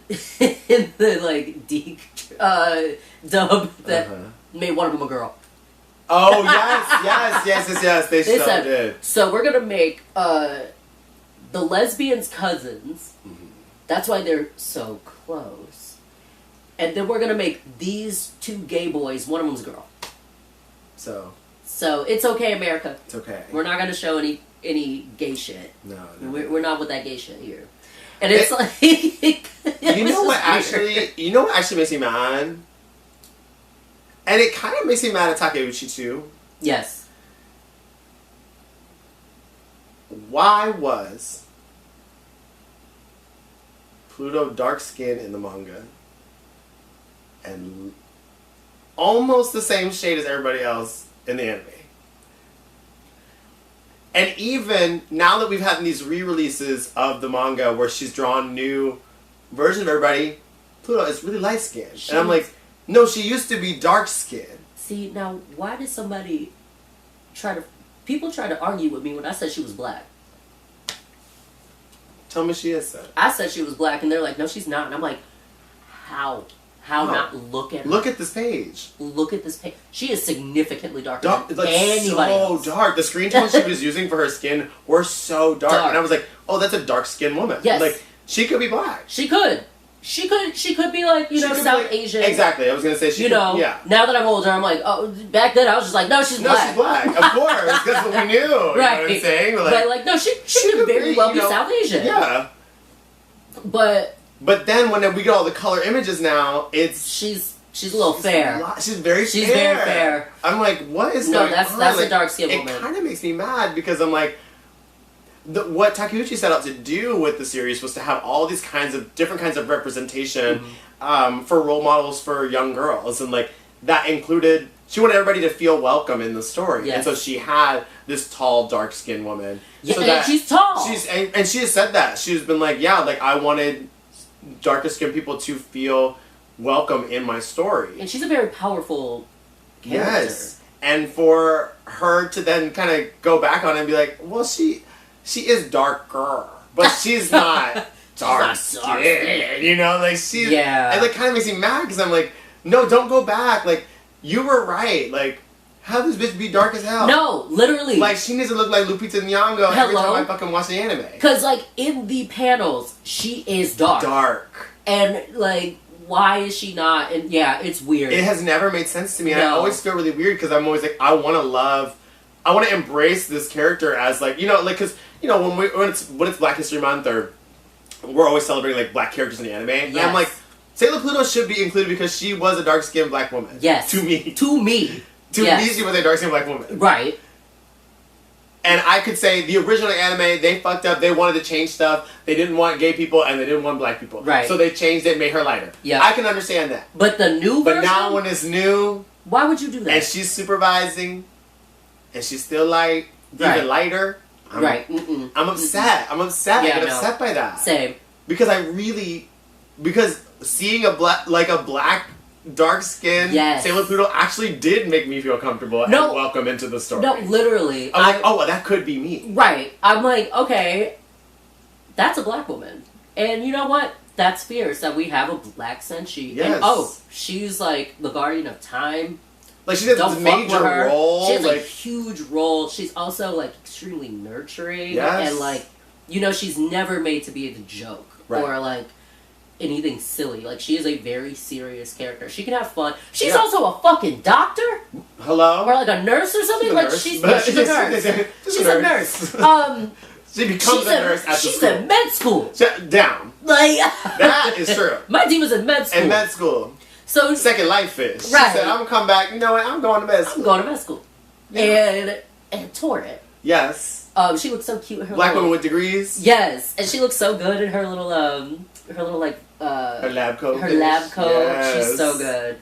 in the like Deke dub that made one of them a girl. Oh yes. They so said, did. So we're gonna make the lesbians cousins. Mm-hmm. That's why they're so close. And then we're gonna make these two gay boys. One of them's a girl. So it's okay, America. It's okay. We're not gonna show any gay shit. No. We're not with that gay shit here. And it's like you know what actually makes me mad? And it kind of makes me mad at Takeuchi too. Yes. Why was Pluto dark skinned in the manga and almost the same shade as everybody else in the anime? And even now that we've had these re-releases of the manga where she's drawn new versions of everybody, Pluto is really light skinned. And I'm like, no, she used to be dark skinned. See, now, why did somebody people try to argue with me when I said she was black? Tell me she is then. I said she was black, and they're like, no, she's not. And I'm like, how? How not? Look at her. Look at this page. Look at this page. She is significantly darker than like anybody else. So dark. The screen tones she was using for her skin were so dark. And I was like, oh, that's a dark skinned woman. Yes. Like, she could be black. She could. She could be like, South Asian. Exactly. I was going to say she could, yeah. Now that I'm older, I'm like, oh, back then I was just like, no, she's black. No, she's black. Of course. That's what we knew. You right. know what I'm saying? But like, no, she could very well be South Asian. Yeah. But then when we get all the color images now, it's... She's a little fair. She's very She's very fair. I'm like, what is going on? No, that's a dark skin woman. It kind of makes me mad because I'm like, what Takeuchi set out to do with the series was to have all these different kinds of representation for role models for young girls, and like that included, she wanted everybody to feel welcome in the story, and so she had this tall, dark-skinned woman. Yeah, so and she's tall. And she has said that she's been like, yeah, like I wanted darker-skinned people to feel welcome in my story, and she's a very powerful character. Yes, and for her to then kind of go back on it and be like, well, she is darker, but she's not dark skin. You know, like she's... Yeah. And it kind of makes me mad because I'm like, no, don't go back. Like, you were right. Like, have this bitch be dark as hell. No, literally. Like, she needs to look like Lupita Nyong'o every time I fucking watch the anime. Because, like, in the panels, she is dark. Dark. And, like, why is she not? And, yeah, it's weird. It has never made sense to me. And I always feel really weird because I'm always like, I want to embrace this character as, like, you know, like, because... You know, when it's Black History Month, or we're always celebrating like black characters in the anime, and I'm like, Sailor Pluto should be included because she was a dark-skinned black woman. Yes. To me. To me. To me, she was a dark-skinned black woman. Right. And I could say the original anime, they fucked up. They wanted to change stuff. They didn't want gay people and they didn't want black people. Right. So they changed it and made her lighter. Yeah. I can understand that. But the new version... But now when it's new... Why would you do that? And she's supervising and she's still light, even lighter. I'm upset. I'm upset. Yeah, I get upset by that. Same. Because because seeing a black dark-skinned Sailor Pluto actually did make me feel comfortable and welcome into the story. No, literally. I'm like, oh, well, that could be me. Right. I'm like, okay, that's a black woman. And you know what? That's fierce that we have a black Senshi. Yes. And she's like the guardian of time. Like, she has this major role. She has a huge role. She's also like extremely nurturing. Yes. And like, you know, she's never made to be the joke. Right. Or like anything silly. Like, she is a very serious character. She can have fun. She's also a fucking doctor. Hello? Or like a nurse or something. She's a nurse. She's a nurse. She becomes a nurse at the school. She's in med school. Down. Like, that is true. My team was in med school. In med school. So Second Life fish. Right. She said, I'm gonna come back. You know what? I'm going to med school. I'm going to med school. Yeah. And tore it. Yes. She looks so cute. Black woman with degrees. Yes, and she looks so good in her little her lab coat. Her lab coat. Yes. She's so good.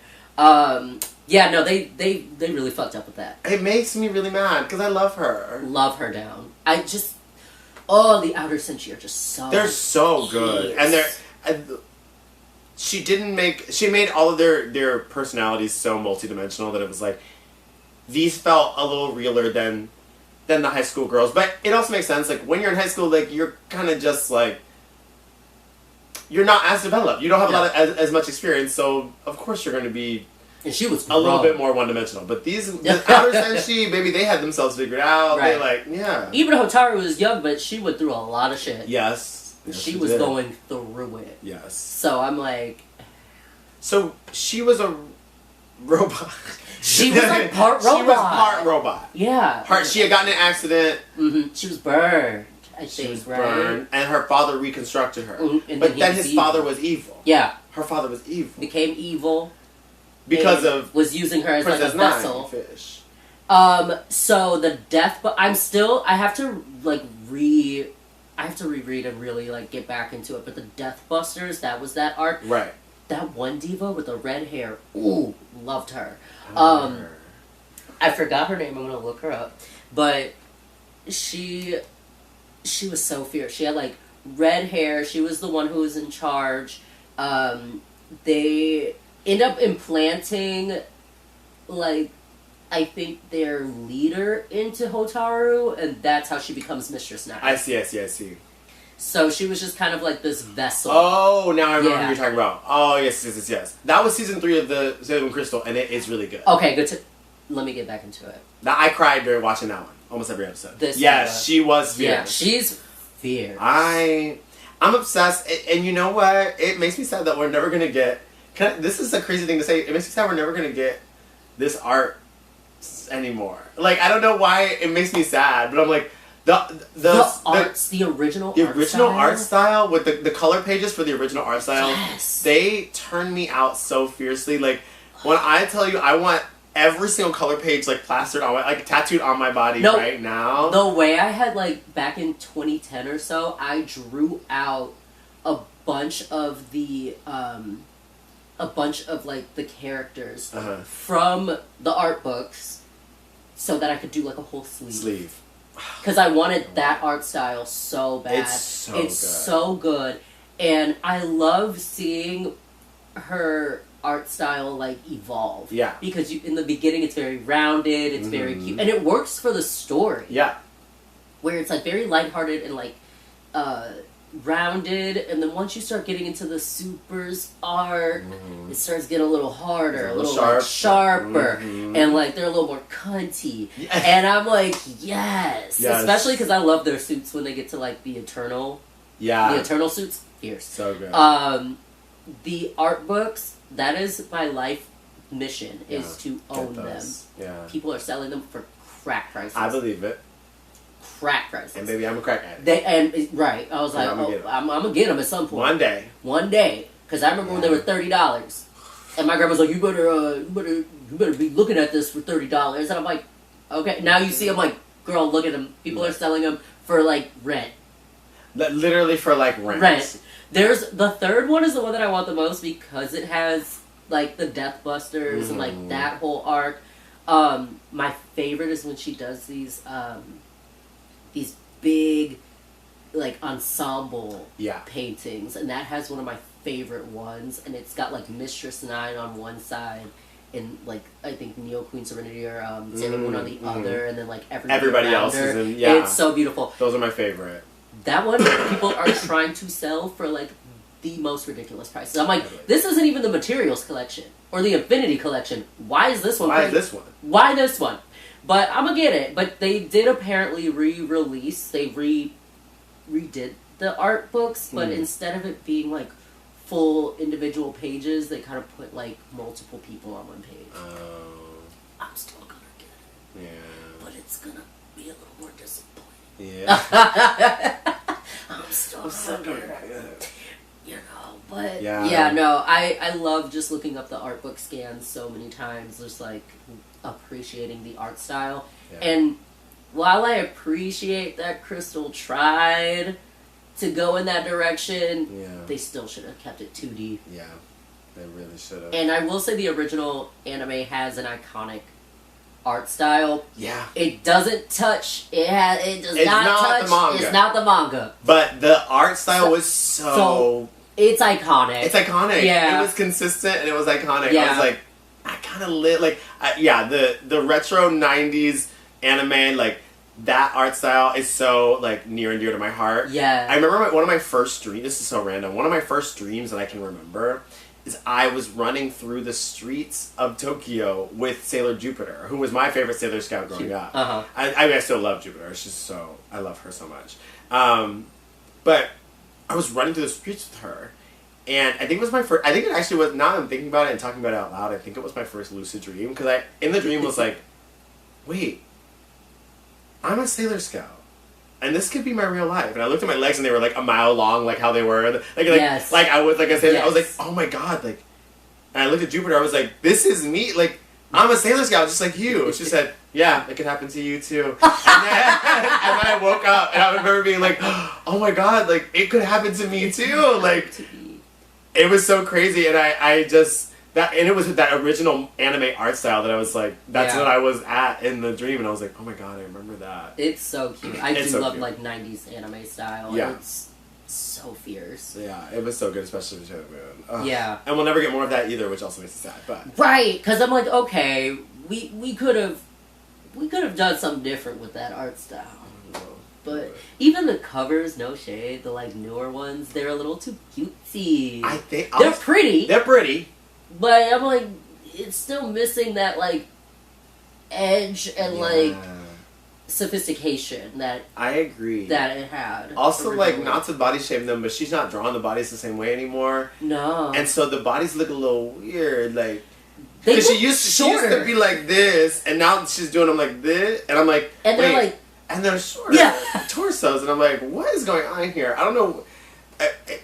Yeah, no, they really fucked up with that. It makes me really mad because I love her. Love her down. I just the outer Senshi are just so. They're so good, and she made all of their personalities so multidimensional that it was like these felt a little realer than the high school girls. But it also makes sense. Like, when you're in high school, like, you're kind of just like, you're not as developed. You don't have a lot of as much experience, so of course you're going to be. And she was a little bit more one-dimensional. But the outer Senshi, maybe they had themselves figured out. Right. They even Hotaru was young, but she went through a lot of shit. Yes. She was going through it. Yes. So I'm like. So she was a robot. She was like part robot. She was part robot. Yeah. She had gotten in an accident. Mm-hmm. She was burned. I think, she was burned, and her father reconstructed her. Mm-hmm. But then his father was evil. Yeah. Her father was evil. Became evil. Because of was using her as like a vessel. Fish. So the death, but I have to reread and really like get back into it. But the Death Busters, that was that arc. Right. That one diva with the red hair, ooh, loved her. I forgot her name. I'm gonna look her up, but she was so fierce. She had like red hair. She was the one who was in charge. They end up implanting, like, I think their leader into Hotaru, and that's how she becomes Mistress now. I see. So she was just kind of like this vessel. Oh, now I remember who you're talking about. Oh, yes. That was season 3 of the Sailor Moon Crystal, and it is really good. Okay, good. Let me get back into it. I cried during watching that one. Almost every episode. She was fierce. Yeah, she's fierce. I'm obsessed, and you know what? It makes me sad that we're never gonna get. This is a crazy thing to say. It makes me sad we're never gonna get this art anymore. Like, I don't know why it makes me sad, but I'm like the original art style with the color pages for the original art style. Yes. They turn me out so fiercely. Like, when I tell you I want every single color page like plastered on tattooed on my body right now. The way I had like back in 2010 or so, I drew out a bunch of the like the characters from the art books so that I could do like a whole sleeve. Because I wanted that art style so bad. It's so good. And I love seeing her art style like evolve. Yeah. Because in the beginning it's very rounded, it's very cute. And it works for the story. Yeah. Where it's like very lighthearted and like rounded, and then once you start getting into the supers arc, it starts getting a little harder, a little like, sharper, and like they're a little more cunty. Yes. And I'm like, yes. Especially because I love their suits when they get to like the eternal suits. Fierce. So good. The art books, that is my life mission, is to own them. Yeah. People are selling them for crack prices. I believe it. Crack prices. And baby, I'm a crack addict. Right. I was like, I'm gonna get them at some point. One day. Because I remember when they were $30. And my grandma's like, you better be looking at this for $30. And I'm like, okay. Now you see them like, girl, look at them. People are selling them for like rent. Literally for like rent. There's the third one is the one that I want the most because it has like the Death Busters and like that whole arc. My favorite is when she does these big like ensemble paintings, and that has one of my favorite ones, and it's got like Mistress Nine on one side and like I think Neo Queen Serenity or Sailor Moon on the other, and then like everybody else is in. Yeah, it's so beautiful. Those are my favorite. That one people are trying to sell for like the most ridiculous prices. I'm like, this isn't even the Materials collection or the Infinity collection. Why is this one? Why this one? But I'm gonna get it. But they did apparently re-release. They redid the art books, but instead of it being like full individual pages, they kind of put like multiple people on one page. I'm still gonna get it. Yeah. But it's gonna be a little more disappointing. Yeah. I'm still gonna get it. You know, but I love just looking up the art book scans so many times, just like appreciating the art style. Yeah. And while I appreciate that Crystal tried to go in that direction, they still should have kept it 2D. Yeah, they really should have. And I will say the original anime has an iconic art style. Yeah. It doesn't touch. It does not touch the manga. It's not the manga. But the art style was so it's iconic. It's iconic. Yeah. It was consistent and it was iconic. Yeah. I was like, I kind of lit like the retro 90s anime, like that art style is so like near and dear to my heart. Yeah. I remember one of my first dreams, this is so random, one of my first dreams that I can remember is I was running through the streets of Tokyo with Sailor Jupiter, who was my favorite Sailor Scout growing up. Uh-huh. I still love Jupiter. It's just so, I love her so much. But I was running through the streets with her, and I think it was my first, I think it actually was, now that I'm thinking about it and talking about it out loud, I think it was my first lucid dream, because I, in the dream was like, wait, I'm a Sailor Scout. And this could be my real life. And I looked at my legs and they were like a mile long, like how they were. Like I was like a sailor. Yes. I was like, oh my god, like. And I looked at Jupiter. I was like, this is me. Like I'm a Sailor Scout, just like you. She said, yeah, it could happen to you too. And then I woke up and I remember being like, oh my god, like it could happen to me too. Like it was so crazy, and I just. That, and it was that original anime art style that I was like, that's what I was at in the dream, and I was like, oh my god, I remember that. It's so cute. I do love like 90s anime style. Yeah. It's so fierce. Yeah, it was so good, especially with Sailor Moon. Yeah. And we'll never get more of that either, which also makes me sad, but. Right, because I'm like, okay, we could have done something different with that art style. But even the covers, no shade, the like newer ones, they're a little too cutesy. I think they're pretty. They're pretty. But I'm like, it's still missing that, like, edge and, like, sophistication that... I agree. That it had. Also, like, not to body shame them, but she's not drawing the bodies the same way anymore. No. And so the bodies look a little weird, like... Because she used to be like this, and now she's doing them like this, and I'm like, and they're like... And they're shorter torsos, and I'm like, what is going on here? I don't know...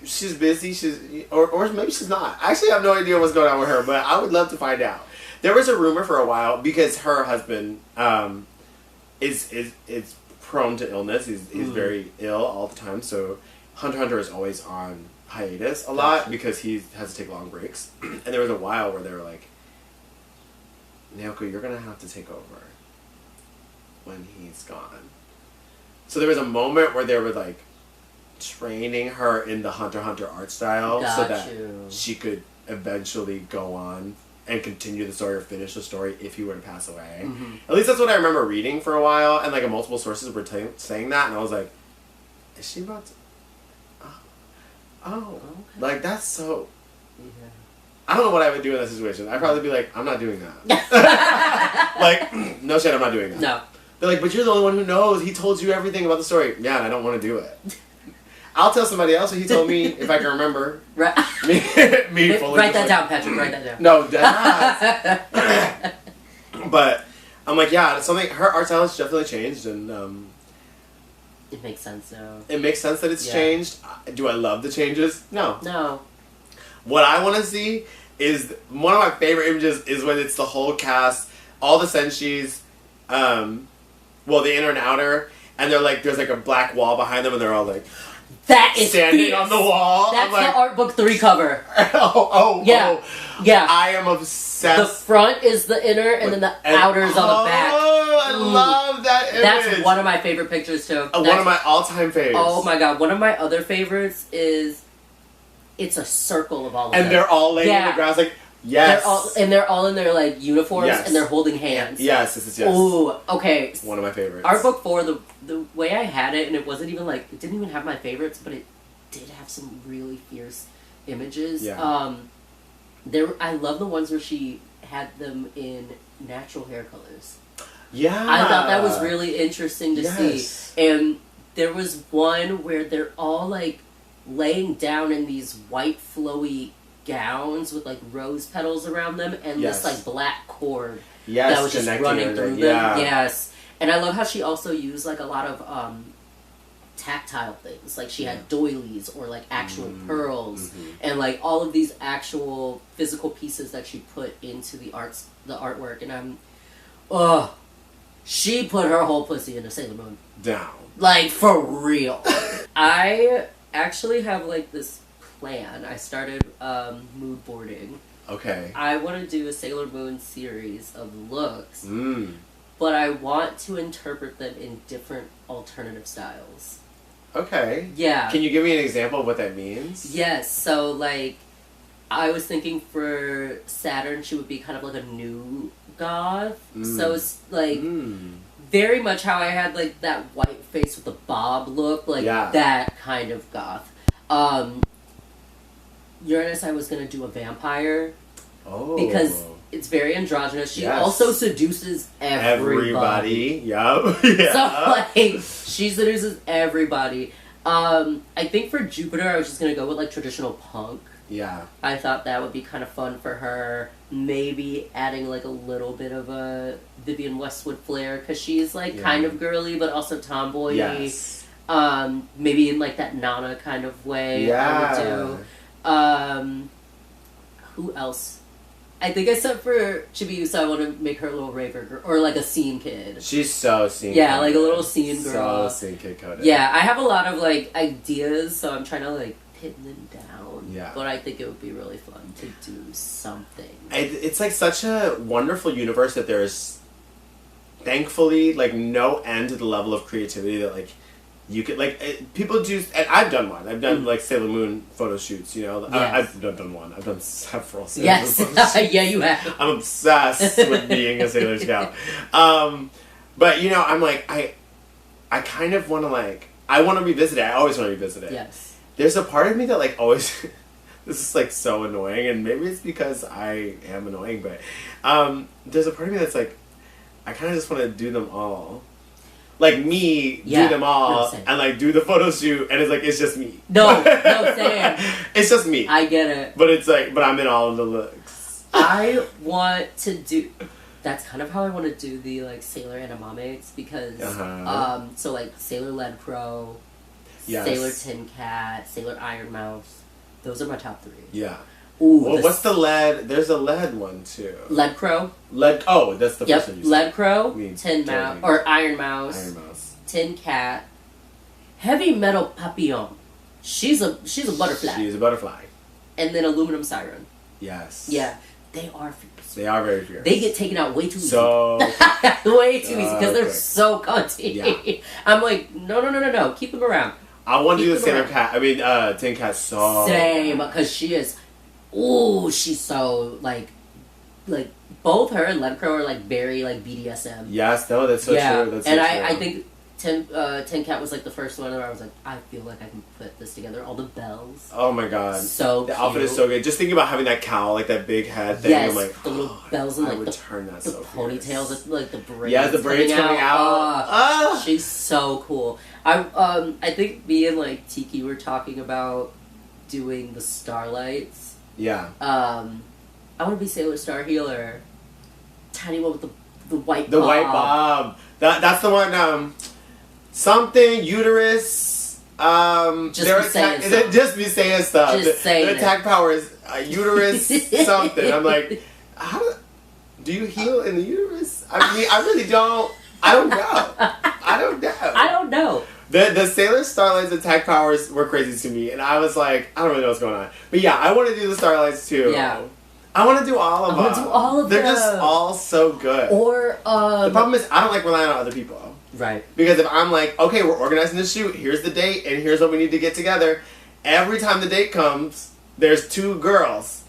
She's busy, or maybe she's not. I actually have no idea what's going on with her, but I would love to find out. There was a rumor for a while, because her husband is prone to illness. He's very ill all the time, so Hunter x Hunter is always on hiatus a lot, because he has to take long breaks. And there was a while where they were like, Naoko, you're going to have to take over when he's gone. So there was a moment where they were like, training her in the Hunter x Hunter art style so that she could eventually go on and continue the story or finish the story if he were to pass away. Mm-hmm. At least that's what I remember reading for a while, and like multiple sources were saying that, and I was like, is she about to... Oh. Okay. Like that's so... Yeah. I don't know what I would do in that situation. I'd probably be like, I'm not doing that. Like, no shit, I'm not doing that. No. They're like, but you're the only one who knows. He told you everything about the story. Yeah, and I don't want to do it. I'll tell somebody else what he told me if I can remember. Right. me fully. Write that down, Patrick. Write that down. No, that's But I'm like, yeah, something. Her art style has definitely changed, and it makes sense now. It makes sense that it's changed. Do I love the changes? No. No. What I want to see is one of my favorite images is when it's the whole cast, all the senshis, the inner and outer, and they're like, there's like a black wall behind them, and they're all like, that is standing fierce. on the wall. That's like, the art book 3 cover. Yeah. Yeah. I am obsessed. The front is the inner, and then the outer's on the back. Oh, I love that image. That's one of my favorite pictures, too. One of my all-time favorites. Oh my god. One of my other favorites is, it's a circle of all of them. And they're all laying in the grass like, yes. They're all in their, like, uniforms, Yes. and they're holding hands. Yes. Ooh, okay. It's one of my favorites. Art book 4, the way I had it, and it wasn't even, like, it didn't even have my favorites, but it did have some really fierce images. Yeah. I love the ones where she had them in natural hair colors. Yeah. I thought that was really interesting to see. And there was one where they're all, like, laying down in these white flowy gowns with, like, rose petals around them and this, like, black cord that was just running through them. Yes. And I love how she also used, like, a lot of tactile things. Like, she had doilies or, like, actual pearls and, like, all of these actual physical pieces that she put into the artwork. And she put her whole pussy into Sailor Moon. Down. Like, for real. I actually have, like, this plan. I started mood boarding. Okay. I want to do a Sailor Moon series of looks, but I want to interpret them in different alternative styles. Okay. Yeah. Can you give me an example of what that means? Yes, so, like, I was thinking for Saturn, she would be kind of like a new goth. So it's, like, very much how I had, like, that white face with the bob look, like, that kind of goth. Uranus, I was going to do a vampire. Oh. Because it's very androgynous. She also seduces everybody. Yup. So, like, she seduces everybody. I think for Jupiter, I was just going to go with, like, traditional punk. Yeah. I thought that would be kind of fun for her. Maybe adding, like, a little bit of a Vivienne Westwood flair, because she's, like, kind of girly, but also tomboy-y. Yes. Maybe in, like, that Nana kind of way. Yeah. I would do. Who else? I think I said for Chibiusa, I want to make her a little raver girl, or like a scene kid. She's so scene. Yeah, like a little scene girl. So scene kid coded. Yeah, I have a lot of like ideas, so I'm trying to like pin them down. Yeah. But I think it would be really fun to do something. It's like such a wonderful universe that there's, thankfully, like no end to the level of creativity that like you could like people do, and I've done one. I've done like Sailor Moon photo shoots. You know, yes. I've done one. I've done several. Sailor Moon photo shoots. Yeah, you have. I'm obsessed with being a Sailor Scout. But you know, I'm like I kind of want to like I want to revisit it. I always want to revisit it. Yes. There's a part of me that like always. This is like so annoying, and maybe it's because I am annoying, but there's a part of me that's like I kind of just want to do them all. Like me, do them all, and like do the photo shoot, and it's just me. No, Sam. It's just me. I get it. But it's like, but I'm in all of the looks. I want to do. That's kind of how I want to do the like Sailor Animamates because, so like Sailor Lead Crow, Sailor Tin Cat, Sailor Iron Mouse. Those are my top 3. Yeah. Ooh, well, what's the lead? There's a lead one too. Lead Crow. Oh, that's the first one you said. Lead Crow, Tin Mouse, or Iron Mouse. Iron Mouse. Tin Cat. Heavy Metal Papillon. She's a butterfly. She's a butterfly. And then Aluminum Siren. Yes. Yeah. They are fierce. They are very fierce. They get taken out way too easy. Way too easy because they're so cunty. Yeah. I'm like, no. Keep them around. I want to do the Sailor Cat. I mean, Tin Cat so. Same, because she is. Ooh, she's so like both her and Lead Crow are like very like BDSM. Yes, no, that's so true. That's and so I think Tin Cat was like the first one where I was like, I feel like I can put this together. All the bells. Oh my god. So the outfit is so good. Just thinking about having that cowl, like that big head thing. Yes, I'm like, the little bells and like the ponytails, like the braids. Yeah, the braids coming out. She's so cool. I think me and like Tiki were talking about doing the Starlights. Yeah. I want to be Sailor Star Healer. Tiny one with the white bob. The white bob. That's the one, something uterus Just be saying stuff. Just be saying stuff. Just saying the attack power is uterus something. I'm like, do you heal in the uterus? I mean, I really don't. I don't know. I don't know. The Sailor Starlight's attack powers were crazy to me, and I was like, I don't really know what's going on. But yeah, I want to do the Starlights too. Yeah. I want to do all of them. I want to do all of them. They're just all so good. Or, the problem is, I don't like relying on other people. Right. Because if I'm like, okay, we're organizing the shoot, here's the date, and here's what we need to get together, every time the date comes, there's 2 girls.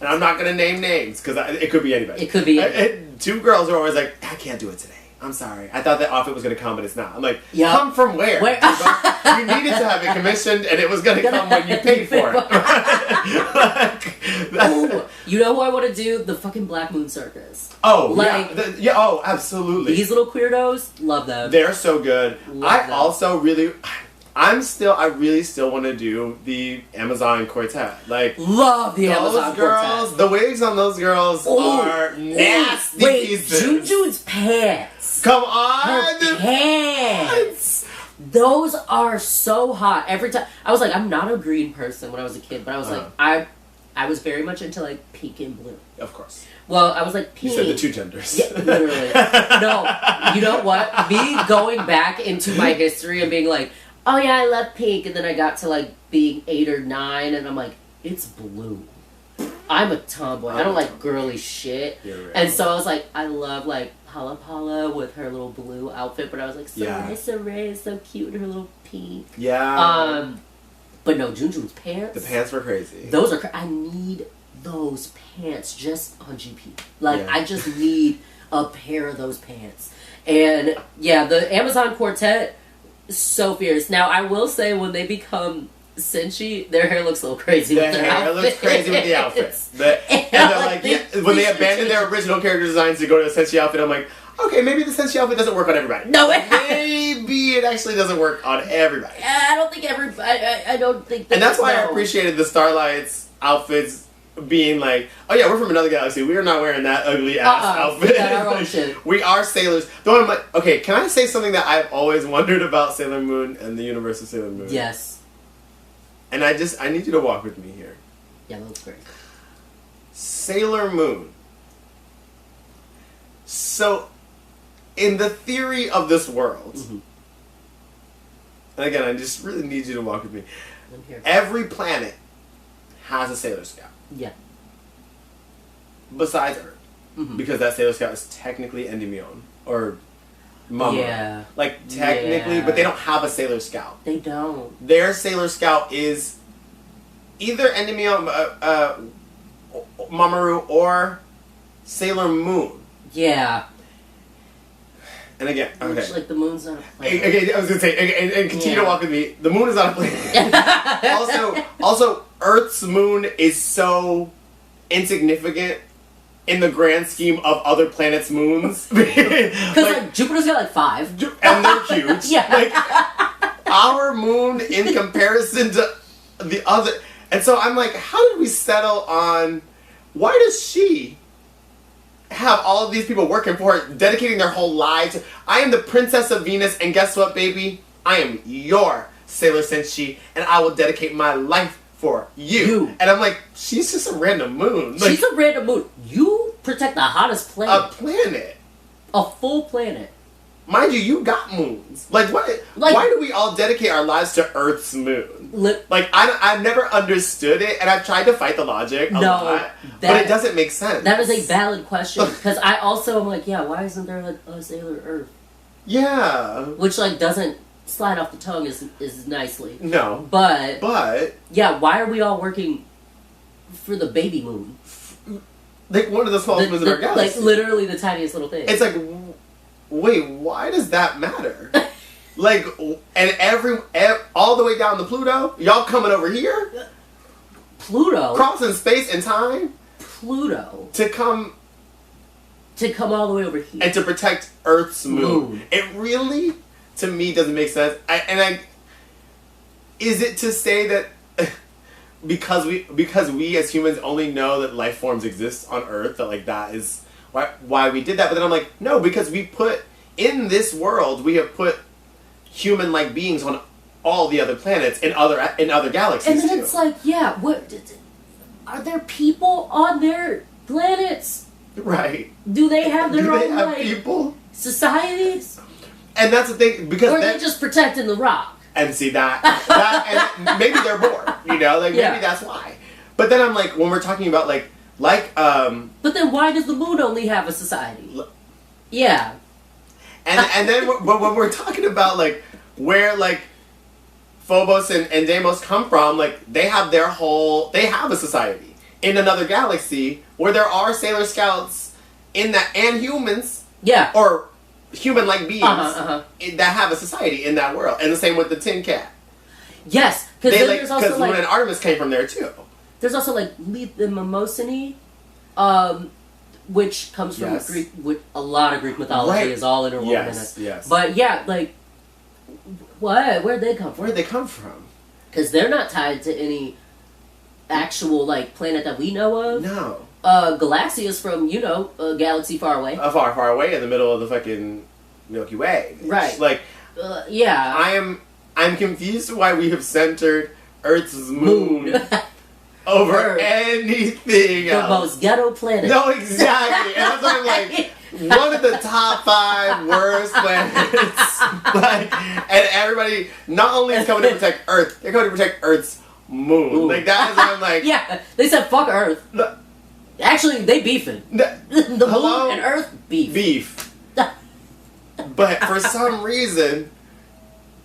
And I'm not going to name names, because it could be anybody. It could be anybody. 2 girls are always like, I can't do it today. I'm sorry. I thought that outfit was going to come, but it's not. I'm like, come from where? You needed to have it commissioned, and it was going to come when you paid for it. Ooh, you know who I want to do? The fucking Black Moon Circus. Oh, like, yeah. Oh, absolutely. These little queerdos, love them. They're so good. Love them. Also really... I really still want to do the Amazon Quartet. Like, love the Amazon girls, Quartet. The wigs on those girls are nasty pieces. Juju's pants. Come on, her pants. Those are so hot. Every time I was like, I'm not a green person when I was a kid, but I was like, I was very much into like pink and blue. Of course. Well, I was like pink. You said the 2 genders. Yeah, literally. No, you know what? Me going back into my history and being like, oh yeah, I love pink, and then I got to like being 8 or 9, and I'm like, it's blue. I'm a tomboy. I don't like girly shit. Right. And so I was like, I love like Pala Pala with her little blue outfit, but I was like, Saray is so cute in her little pink. Yeah. But no, Junjun's pants. The pants were crazy. Those are. I need those pants just on GP. Like I just need a pair of those pants. And yeah, the Amazon Quartet. So fierce. Now, I will say, when they become Senshi, their hair looks a little crazy with their outfits. Looks crazy with the outfits. And they're like, when they abandoned their original character designs to go to the Senshi outfit, I'm like, okay, maybe the Senshi outfit doesn't work on everybody. No, maybe it actually doesn't work on everybody. I don't think I don't think that. And that's why I appreciated the Starlight's outfits being like, oh yeah, we're from another galaxy. We are not wearing that ugly ass outfit. We got our own shit. We are sailors. Though I'm like, okay, can I say something that I've always wondered about Sailor Moon and the universe of Sailor Moon? Yes. And I need you to walk with me here. Yeah, that looks great. Sailor Moon. So, in the theory of this world, and again, I just really need you to walk with me. I'm here. Every planet has a Sailor Scout. Yeah. Besides Earth. Because that Sailor Scout is technically Endymion. Or Mama. Yeah. Like, technically, but they don't have a Sailor Scout. They don't. Their Sailor Scout is either Endymion, Mamoru, or Sailor Moon. Yeah. And again, okay. Which, like, the moon's not a planet. Okay, I was gonna say, and continue to walk with me. The moon is not a planet. also, Earth's moon is so insignificant in the grand scheme of other planets' moons. Because like, Jupiter's got like 5. And they're huge. Yeah. Like, our moon in comparison to the other. And so I'm like, how did we settle on, why does she have all of these people working for her, dedicating their whole lives? I am the Princess of Venus, and guess what, baby? I am your Sailor Senshi, and I will dedicate my life for you. And I'm like, she's just a random moon. Like, she's a random moon. You protect the hottest planet. A planet. A full planet. Mind you, you got moons. Like, what? Like, why do we all dedicate our lives to Earth's moon? Like, I've never understood it, and I've tried to fight the logic a lot, but it doesn't make sense. That is a valid question, because I also am like, yeah, why isn't there like a Sailor Earth? Yeah. Which, like, doesn't slide off the tongue as nicely. No. But, yeah, why are we all working for the baby moon? Like, one of the smallest moons in our galaxy. Like, literally the tiniest little thing. It's like, wait, why does that matter? Like, and all the way down to Pluto, y'all coming over here? Pluto? Crossing space and time? Pluto? To come all the way over here. And to protect Earth's moon. It really, to me, doesn't make sense. Is it to say that because we as humans only know that life forms exist on Earth, that like that is why we did that? But then I'm like, no, because in this world, we have put human-like beings on all the other planets in other galaxies. And then too. it's like, yeah, what are there people on their planets? Right. Do they have their own have like people? societies? And that's the thing, because or are they just protecting the rock? And see that and maybe they're bored, you know, like maybe that's why. But then I'm like, when we're talking about like But then why does the moon only have a society? Yeah. And then when we're talking about like where like Phobos and Deimos come from, like they have a society in another galaxy where there are Sailor Scouts in that, and humans. Yeah. Or human-like beings that have a society in that world. And the same with the Tin Cat. Yes, because there's also Luna and Artemis came from there too. There's also like the Mimosini, which comes from Greek. With a lot of Greek mythology is all interwoven in it. Yes. But yeah, like, where'd they come from? Where'd they come from? Because they're not tied to any actual like planet that we know of. No. Galaxia's from, a galaxy far away. Far, far away in the middle of the fucking Milky Way. Right. Like, yeah. I'm confused why we have centered Earth's moon over Earth. Anything else. The most ghetto planet. No, exactly. And that's why I'm like, one of the top 5 worst planets. And everybody not only is coming to protect Earth, they're coming to protect Earth's moon. Ooh. Like, that is why I'm like... Yeah, they said fuck Earth. Actually, they beefing. The moon and Earth beef. But for some reason,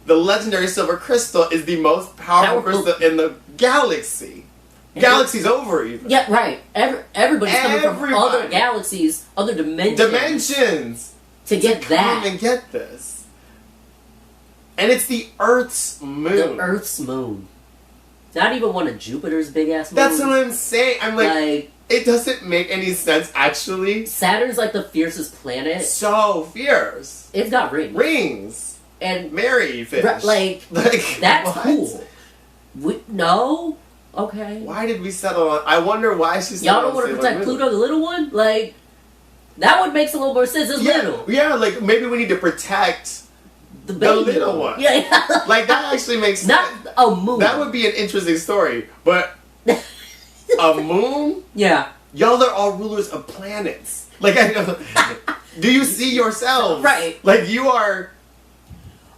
the legendary silver crystal is the most powerful crystal in the galaxy. Galaxy's over even. Yeah, right. Everybody's coming from other galaxies, other dimensions. To get that. And get this. And it's the Earth's moon. The Earth's moon. Not even one of Jupiter's big ass moons. That's what I'm saying. I'm like it doesn't make any sense, actually. Saturn's like the fiercest planet. So fierce. It's got rings. Rings. And Mary fish. Like that's what? Cool. No? Okay. Why did we settle on... I wonder why she settled. Y'all don't want to protect Pluto, the little one? Like, that one makes a little more sense. It's little. Yeah, like, maybe we need to protect the little one. Yeah. Like, that actually makes sense. Not a moon. That would be an interesting story. But a moon? Yeah. Y'all are all rulers of planets. Like, I know. Do you see yourselves? Right. Like, you are...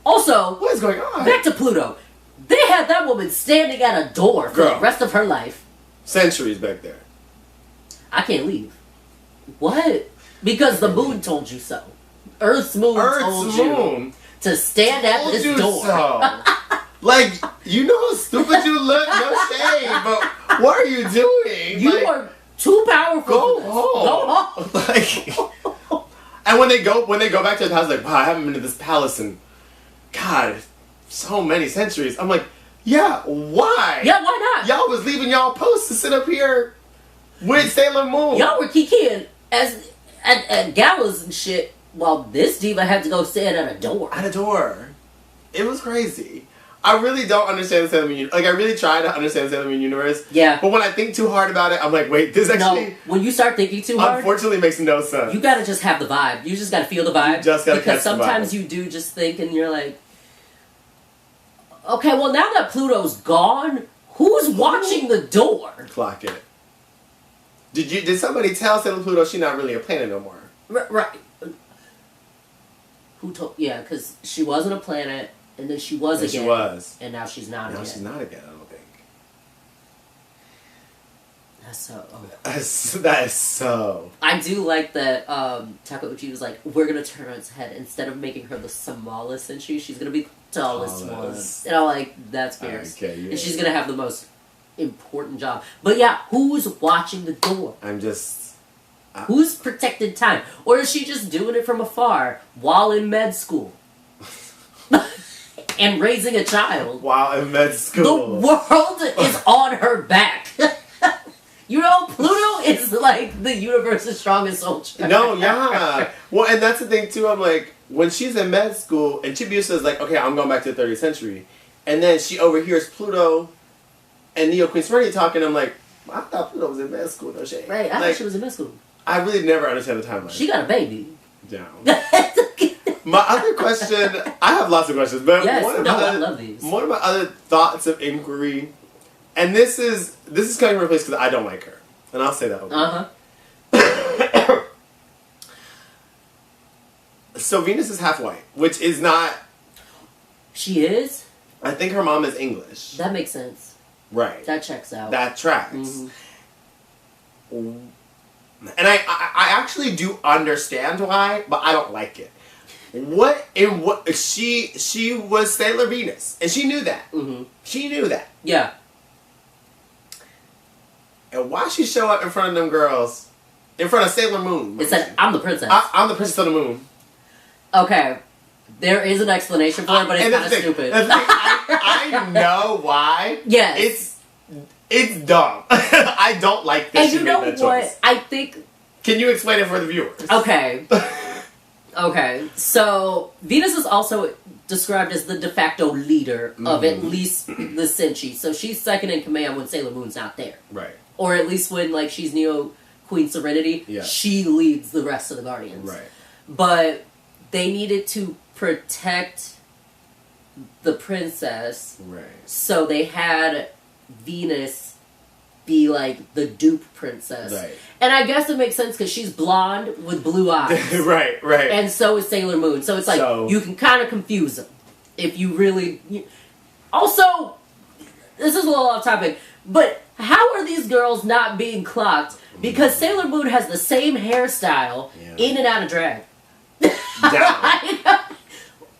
Also... What is going on? Back to Pluto. They had that woman standing at a door for the rest of her life. Centuries back there. I can't leave. What? Because the moon told you so. Earth's moon told you to stand at this door. So. Like, you know how stupid you look? No shade, but what are you doing? You are too powerful. Go home. Like, and when they go back to the house, like, wow, I haven't been to this palace in, God, so many centuries. I'm like, yeah, why? Yeah, why not? Y'all was leaving y'all posts to sit up here with Sailor Moon. Y'all were kikiing at galas and shit while this diva had to go stand at a door. At a door. It was crazy. I really don't understand the Sailor Moon universe. Like, I really try to understand the Sailor Moon universe. Yeah. But when I think too hard about it, I'm like, wait, this actually... No, when you start thinking too hard... Unfortunately makes no sense. You gotta just have the vibe. You just gotta feel the vibe. You just gotta because catch the vibe. sometimes you do just think and you're like... Okay, well now that Pluto's gone, who's watching the door? Clock it. Did somebody tell Sailor Pluto she's not really a planet no more? Right. Who told... Yeah, because she wasn't a planet... And then she was again. She was. And now she's not again. Now she's not again, I don't think. That's so... That is so... I do like that Takeuchi was like, we're going to turn its head. Instead of making her the smallest Senshi, she's going to be the tallest one. And I'm like, that's fierce. Okay, yeah. And she's going to have the most important job. But yeah, who's watching the door? I'm just... Who's protected time? Or is she just doing it from afar while in med school? And raising a child. While in med school. The world is on her back. You know, Pluto is like the universe's strongest soldier. No, yeah. Well, and that's the thing, too. I'm like, when she's in med school, and Chibiusa is like, okay, I'm going back to the 30th century. And then she overhears Pluto and Neo Queen Serenity talking. I'm like, I thought Pluto was in med school, no shade. Right, I thought she was in med school. I really never understand the timeline. She got a baby. Down. My other question, I have lots of questions, but Yes, I love these. one of my other thoughts of inquiry, and this is coming from a place because I don't like her, and I'll say that openly. So Venus is half white, which is not. She is? I think her mom is English. That makes sense. Right. That checks out. That tracks. Mm-hmm. And I actually do understand why, but I don't like it. She was Sailor Venus, and she knew that. Mm-hmm. She knew that. Yeah. And why she show up in front of them girls, in front of Sailor Moon? It said, I'm the princess. I'm the princess of the moon. Okay. There is an explanation for it, but it's kind of stupid. I know why. Yes. It's dumb. I don't like this. And you know what? Choice. I think... Can you explain it for the viewers? Okay. Okay. So, Venus is also described as the de facto leader of at least the Senshi. So, she's second in command when Sailor Moon's not there. Right. Or at least when, like, she's Neo Queen Serenity, she leads the rest of the Guardians. Right. But they needed to protect the princess. Right. So they had Venus be like the dupe princess. Right. And I guess it makes sense because she's blonde with blue eyes. Right. And so is Sailor Moon. So it's like, you can kind of confuse them. If you really... Also, this is a little off topic, but how are these girls not being clocked? Because Sailor Moon has the same hairstyle in and out of drag.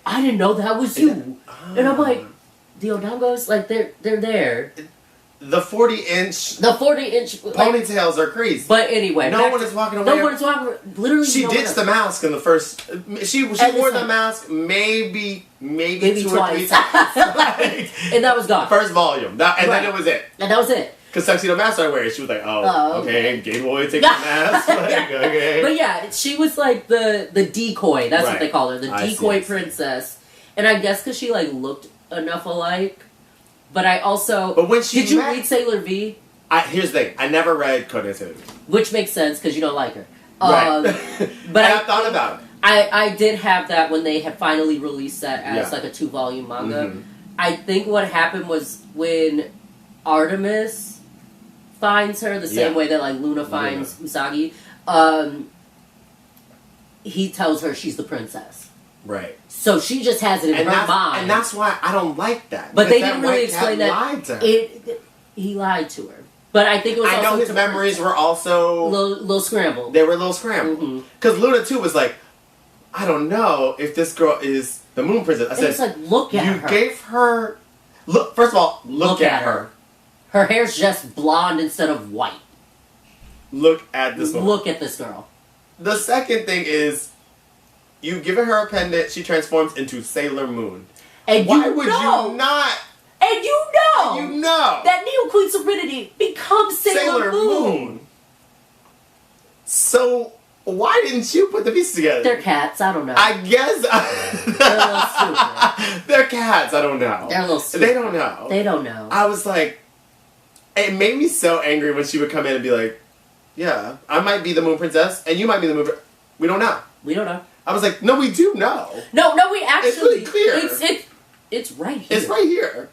I didn't know that was you. And I'm like, the Odangos, like, they're there. The 40-inch... The 40-inch... ponytails are crazy. But anyway... No one is walking away. No one is walking... Literally, she ditched the mask in the first... She wore the mask maybe 2 or 3 times. And that was gone. First volume. Then it was it. And that was it. Because Tuxedo Mask started wearing it. She was like, okay, Game Boy, take the mask. Okay. But yeah, she was like the decoy. That's what they call her. The decoy princess. And I guess because she, like, looked enough alike... But I also... But when she did you read Sailor V? Here's the thing. I never read Codename Sailor V. Which makes sense, because you don't like her. Right. But I thought about it. I did have that when they had finally released that as like a 2-volume manga. Mm-hmm. I think what happened was when Artemis finds her, the same way that like Luna finds Usagi, he tells her she's the princess. Right. So she just has it in her mind. And that's why I don't like that. But they didn't really explain that. Lied to her. He lied to her. But I think it was I know his memories were also... little scrambled. They were a little scrambled. Because Luna, too, was like, I don't know if this girl is the Moon Princess. I said, it's like, look at her. You gave her... Look. First of all, look at her. Her hair's just blonde instead of white. Look at this woman. Look at this girl. The second thing is... You've given her a pendant, she transforms into Sailor Moon. And why would you not? And you know that Neo Queen Serenity becomes Sailor Moon. So why didn't you put the pieces together? They're cats. I don't know. I guess they're a little stupid. They're cats. I don't know. They're a little stupid. They don't know. They don't know. I was like, it made me so angry when she would come in and be like, "Yeah, I might be the Moon Princess, and you might be the Moon. We don't know. We don't know." I was like, no, we do know. No, we actually... It's really clear. It's right here. It's right here.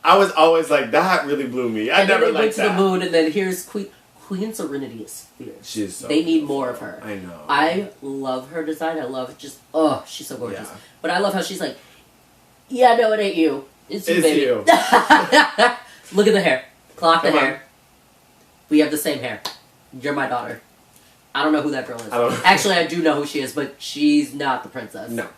I was always like, that really blew me. I never liked that. Went to the moon, and then here's Queen Serenity is fierce. She's so They need more of her. I know. I love her design. I love she's so gorgeous. Yeah. But I love how she's like, yeah, no, it ain't you. It's you, baby. You. Look at the hair. Clock the hair. We have the same hair. You're my daughter. I don't know who that girl is. Actually, I do know who she is, but she's not the princess. No.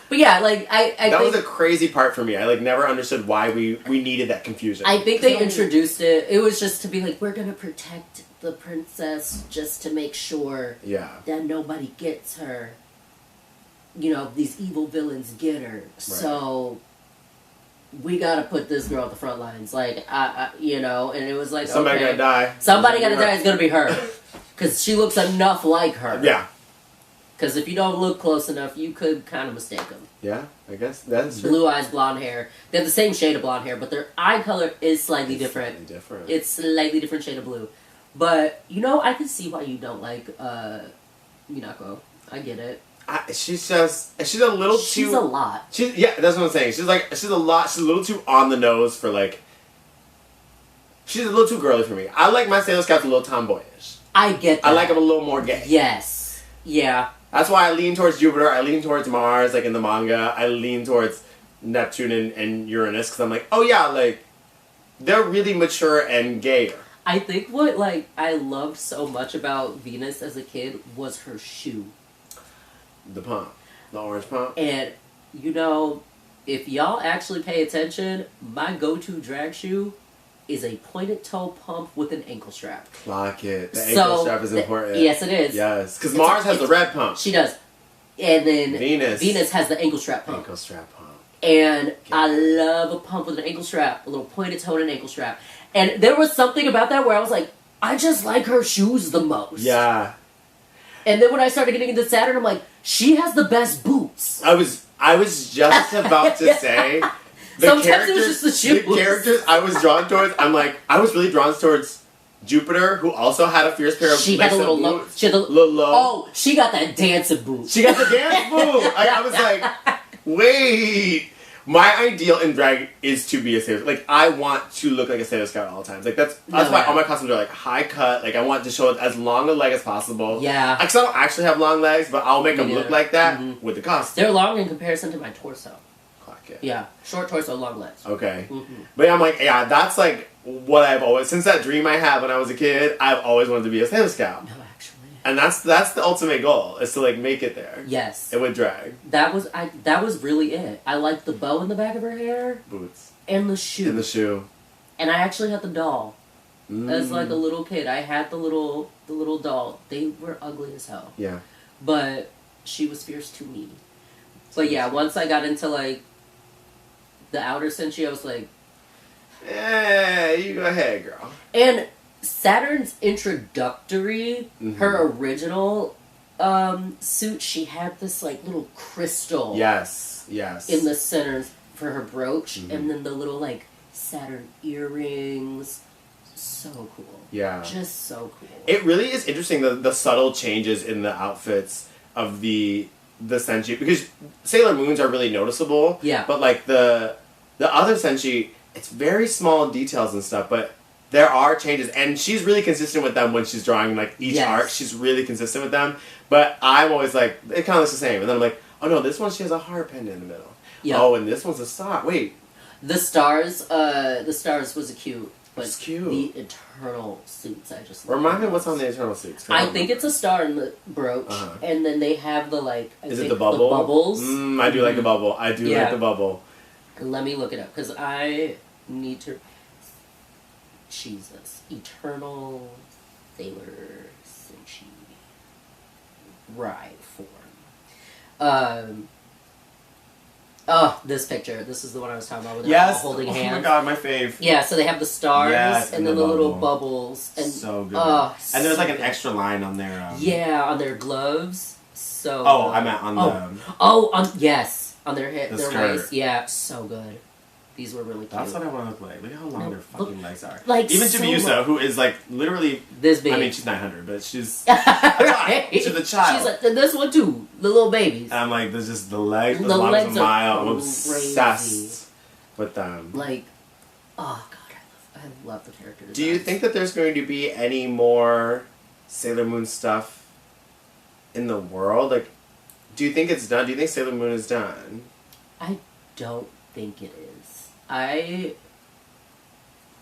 But yeah, like, I that think... was a crazy part for me. I, like, never understood why we needed that confusion. I think they introduced it. It was just to be like, we're going to protect the princess just to make sure that nobody gets her. You know, these evil villains get her. Right. So... we gotta put this girl at the front lines, like, you know, and it was like, somebody gotta die. Somebody gotta die, it's gonna be her. Because she looks enough like her. Yeah. Because if you don't look close enough, you could kind of mistake them. Yeah, I guess that's true. Blue eyes, blonde hair. They have the same shade of blonde hair, but their eye color is slightly different. Slightly different. It's slightly different shade of blue. But, you know, I can see why you don't like Minako. I get it. she's a little too. She's a lot. That's what I'm saying. She's a lot. She's a little too on the nose for like. She's a little too girly for me. I like my Sailor Scouts a little tomboyish. I get that. I like them a little more gay. Yes. Yeah. That's why I lean towards Jupiter. I lean towards Mars, like in the manga. I lean towards Neptune and Uranus because I'm like, oh yeah, like they're really mature and gayer. I think what like I loved so much about Venus as a kid was her shoe. The pump. The orange pump. And, you know, if y'all actually pay attention, my go-to drag shoe is a pointed toe pump with an ankle strap. Clock it. The ankle strap is important. Yes, it is. Yes. Because Mars has the red pump. She does. And then Venus has the ankle strap pump. Ankle strap pump. And I love a pump with an ankle strap. A little pointed toe and an ankle strap. And there was something about that where I was like, I just like her shoes the most. Yeah. And then when I started getting into Saturn, I'm like, she has the best boots. I was just about to say Sometimes it was just the shoes. The characters I was drawn towards, I was really drawn towards Jupiter, who also had a fierce pair of She had a little low. She had a little low. Oh, she got that dancing boot. She got the dance boot. I was like, wait. My ideal in drag is to be a Sailor. Like, I want to look like a Sailor Scout at all times. Like, that's why all my costumes are, like, high cut. Like, I want to show as long a leg as possible. Yeah. Because I don't actually have long legs, but I'll make them look like that with the costume. They're long in comparison to my torso. Clock it. Yeah. Short torso, long legs. Okay. But yeah, I'm like, yeah, that's, like, what I've always... Since that dream I had when I was a kid, I've always wanted to be a Sailor Scout. No, actually. And that's the ultimate goal, is to, like, make it there. Yes. It would drag. That was really it. I liked the bow in the back of her hair. Boots. And the shoe. And the shoe. And I actually had the doll. As, like, a little kid. I had the little doll. They were ugly as hell. Yeah. But she was fierce to me. But yeah, once I got into, like, the outer senshi, I was like... Yeah, you go ahead, girl. And... Saturn's introductory, her original suit, she had this like little crystal. Yes. In the center for her brooch, and then the little like Saturn earrings. So cool. Yeah. Just so cool. It really is interesting the subtle changes in the outfits of the senshi, because Sailor Moons are really noticeable. Yeah. But like the other senshi, it's very small details and stuff, but there are changes, and she's really consistent with them when she's drawing, like, each arc. She's really consistent with them. But I'm always like, it kind of looks the same. And then I'm like, oh no, this one she has a heart pendant in the middle. Yep. Oh, and this one's a sock. Wait. The stars was a cute. But it's cute. The Eternal suits, I just remind me what's on the Eternal suits. I think it's a star in the brooch, and then they have the, like, is it the bubble? The bubbles. I do like the bubble. I do like the bubble. Let me look it up, because I need to... Jesus. Eternal Sailor Senshi ride form. This picture. This is the one I was talking about. Where they're all holding hands. Oh my god, my fave. Yeah, so they have the stars and then the little bubbles. And, so good. And there's like an extra line on their... on their gloves. So... Oh, I meant on the... yes. On their hip, their skirt. waist. Yeah, so good. These were really cute. That's what I want to look like. Look how long their fucking legs are. Like, even Chibiusa, who is like literally this big. I mean, she's 900, but she's right. She's a child. She's like, this one too, the little babies. And I'm like, there's just the legs, as the long legs as a mile. I'm crazy. obsessed with them. Like, oh god, I love the character designs. Do you think that there's going to be any more Sailor Moon stuff in the world? Like, do you think it's done? Do you think Sailor Moon is done? I don't think it is. I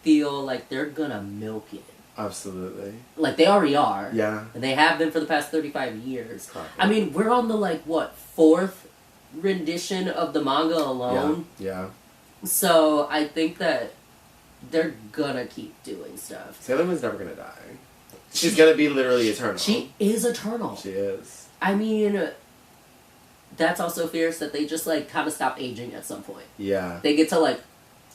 feel like they're gonna milk it. Absolutely. Like, they already are. Yeah. And they have been for the past 35 years. I mean, we're on the, like, what, 4th rendition of the manga alone? Yeah. So, I think that they're gonna keep doing stuff. Sailor Moon's never gonna die. She's gonna be literally eternal. She is eternal. She is. I mean... That's also fierce that they just, like, kind of stop aging at some point. Yeah. They get to, like,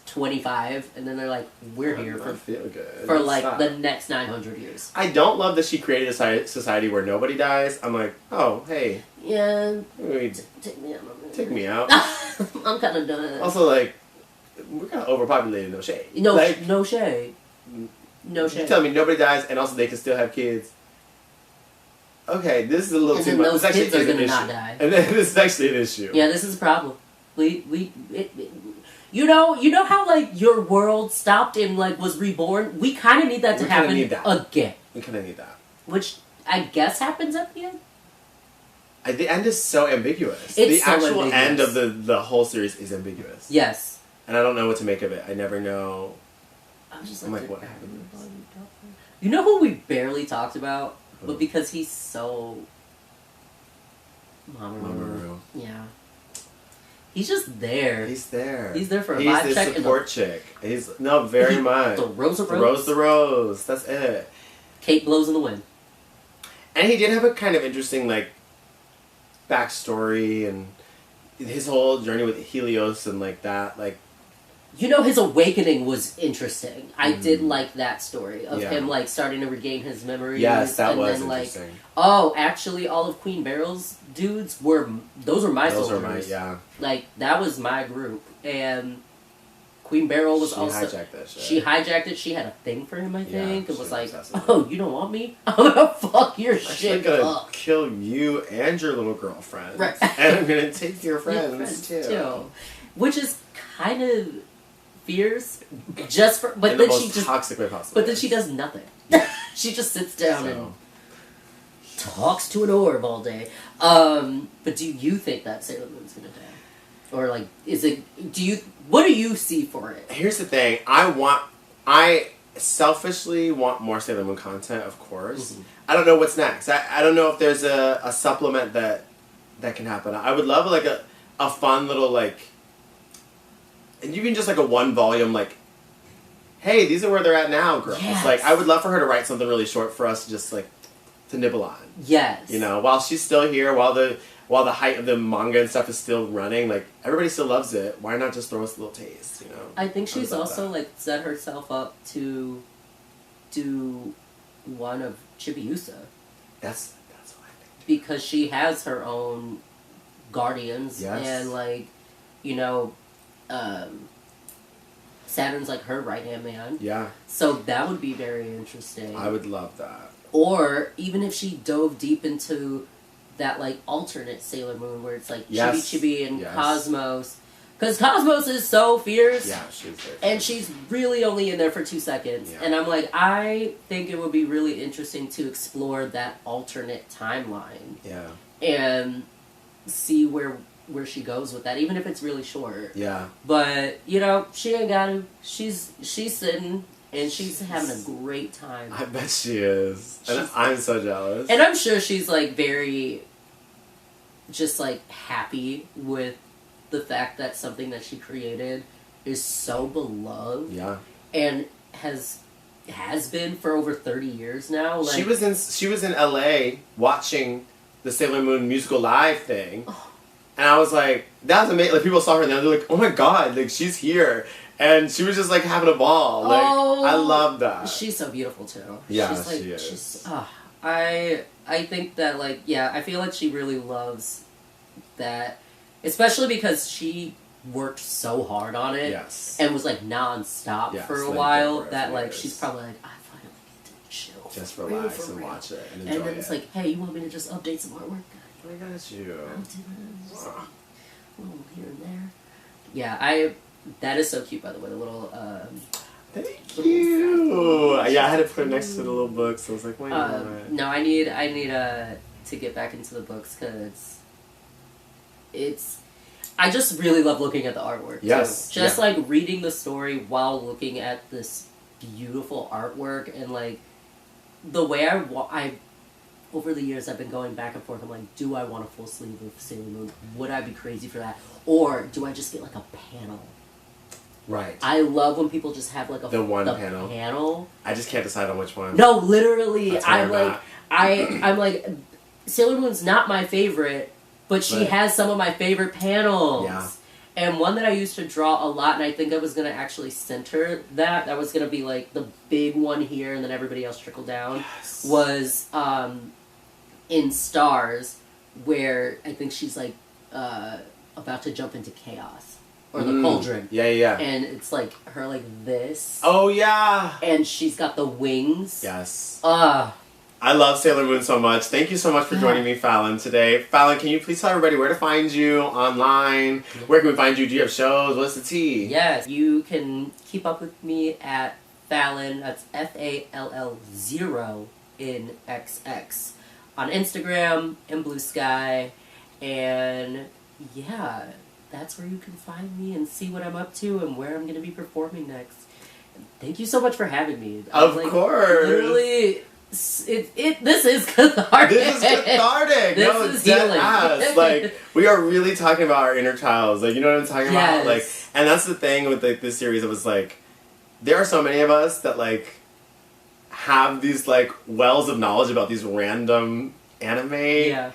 25, and then they're like, we're here for like, the next 900 years. I don't love that she created a society where nobody dies. I'm like, oh, hey. Yeah. Take me out. Take me out. I'm kind of done. Also, like, we're kind of overpopulated, no shade. No, like, no shade. No shade. You tell me nobody dies, and also they can still have kids. okay, this is a little And too then much. those This actually kids are is an gonna not issue. die. And then this is actually an issue. Yeah, this is a problem. You know how like your world stopped and like was reborn. We kind of need that to happen again. We kind of need that. Which I guess happens at the end. The end is so ambiguous. It's the so actual ambiguous. end of the whole series is ambiguous. Yes. And I don't know what to make of it. I never know. I'm like, what happened? You know who we barely talked about? But because he's so... Mamoru. Yeah. He's just there. He's there. He's there for a He's vibe the check. support chick. He's very much. The Rose of The Rose. Rose. That's it. Kate blows in the wind. And he did have a kind of interesting, like, backstory and his whole journey with Helios and, like, that, like... You know, his awakening was interesting. I did like that story of him, like, starting to regain his memories. Yes, that and was then, interesting. Like, oh, actually, all of Queen Barrel's dudes were... Those were my soldiers. Those were my, yeah. Like, that was my group. And Queen Barrel was also... She hijacked that shit. She hijacked it. She had a thing for him, I think. And was like, obsessive. oh, you don't want me? I'm gonna fuck your shit I'm gonna up. kill you and your little girlfriend. Right. And I'm gonna take your friends, too. Which is kind of fierce. Just for... But in then the she most just... toxic way possible. But then she does nothing. She just sits down and talks to an orb all day. But do you think that Sailor Moon's gonna die? Or, like, is it... What do you see for it? Here's the thing. I selfishly want more Sailor Moon content, of course. Mm-hmm. I don't know what's next. I don't know if there's a supplement that can happen. I would love, like, a fun little, like... And even just, like, a one-volume, like... Hey, these are where they're at now, girls. Yes. Like, I would love for her to write something really short for us, just, like, to nibble on. Yes. You know, while she's still here, while the height of the manga and stuff is still running, like, everybody still loves it. Why not just throw us a little taste, you know? I think she's also, like, set herself up to do one of Chibiusa. That's what I think. Because she has her own guardians. Yes. And, like, you know, Saturn's, like, her right-hand man. Yeah. So that would be very interesting. I would love that. Or, even if she dove deep into that, like, alternate Sailor Moon where it's, like, Chibi and Cosmos. Because Cosmos is so fierce. Yeah, she's there. And she's really only in there for 2 seconds. Yeah. And I'm like, I think it would be really interesting to explore that alternate timeline. Yeah. And see where she goes with that, even if it's really short. Yeah. But, you know, she ain't got to. She's sitting... And she's having a great time. I bet she is. And I'm so jealous. And I'm sure she's, like, very... just, like, happy with the fact that something that she created is so beloved. Yeah. And has been for over 30 years now. Like, she was in LA watching the Sailor Moon musical live thing. And I was like, that was amazing. Like, people saw her and they're like, oh my god, like, she's here. And she was just, like, having a ball. Like, I love that. She's so beautiful, too. Yeah, she's, like, she is. I think that, like, yeah, I feel like she really loves that. Especially because she worked so hard on it. Yes. And was, like, non-stop for a while. That, like, she's probably like, I finally get to chill. Just relax and watch it and enjoy it. And then it's like, hey, you want me to just update some artwork? I got you. I'll do it. Just, a little here and there. Yeah, that is so cute, by the way. The little, Thank you. Yeah, I had to put it next to the little book, so I was like, wait a minute. No, I need to get back into the books because I just really love looking at the artwork. Yes. Too. Just like reading the story while looking at this beautiful artwork and like the way I over the years I've been going back and forth. I'm like, do I want a full sleeve of Sailor Moon? Would I be crazy for that? Or do I just get like a panel? Right. I love when people just have like the panel. I just can't decide on which one. No, literally, I'm like, Sailor Moon's not my favorite, but she has some of my favorite panels. Yeah. And one that I used to draw a lot, and I think I was going to actually center that. That was going to be like the big one here, and then everybody else trickled down. Yes. Was in Stars, where I think she's like about to jump into chaos. Or the cauldron. Yeah. And it's like her like this. Oh, yeah. And she's got the wings. Yes. I I love Sailor Moon so much. Thank you so much for joining me, Fallon, today. Fallon, can you please tell everybody where to find you online? Where can we find you? Do you have shows? What's the tea? Yes, you can keep up with me at Fallon, that's FALL0 in XX, on Instagram and Blue Sky, and yeah, that's where you can find me and see what I'm up to and where I'm going to be performing next. Thank you so much for having me. Of course. Literally, this is cathartic. This is cathartic. This No, is it's dead healing. ass. Like, we are really talking about our inner childs. Like, you know what I'm talking about? Like, and that's the thing with like this series. It was like, there are so many of us that like have these like wells of knowledge about these random anime. Yeah.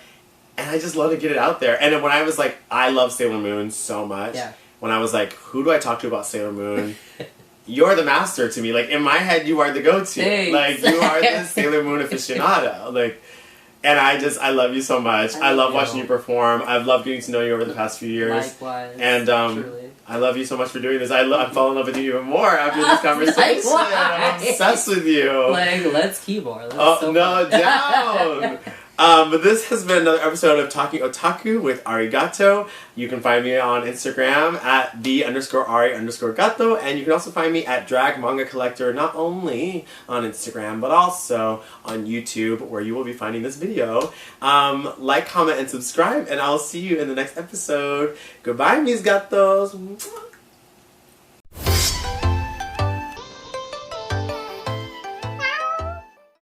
And I just love to get it out there. And when I was like, I love Sailor Moon so much. Yeah. When I was like, who do I talk to about Sailor Moon? You're the master to me. Like, in my head, you are the go-to. Thanks. Like, you are the Sailor Moon aficionado. Like, and I love you so much. I love watching you perform. I've loved getting to know you over the past few years. Likewise. And, truly. I love you so much for doing this. I'm falling in love with you even more after this conversation. I'm obsessed with you. Like, let's keep more. No, down. But this has been another episode of Talking Otaku with Ari Gato. You can find me on Instagram at @the_Ari_Gato, and you can also find me at Drag Manga Collector, not only on Instagram, but also on YouTube, where you will be finding this video. Like, comment, and subscribe, and I'll see you in the next episode. Goodbye, mis gatos.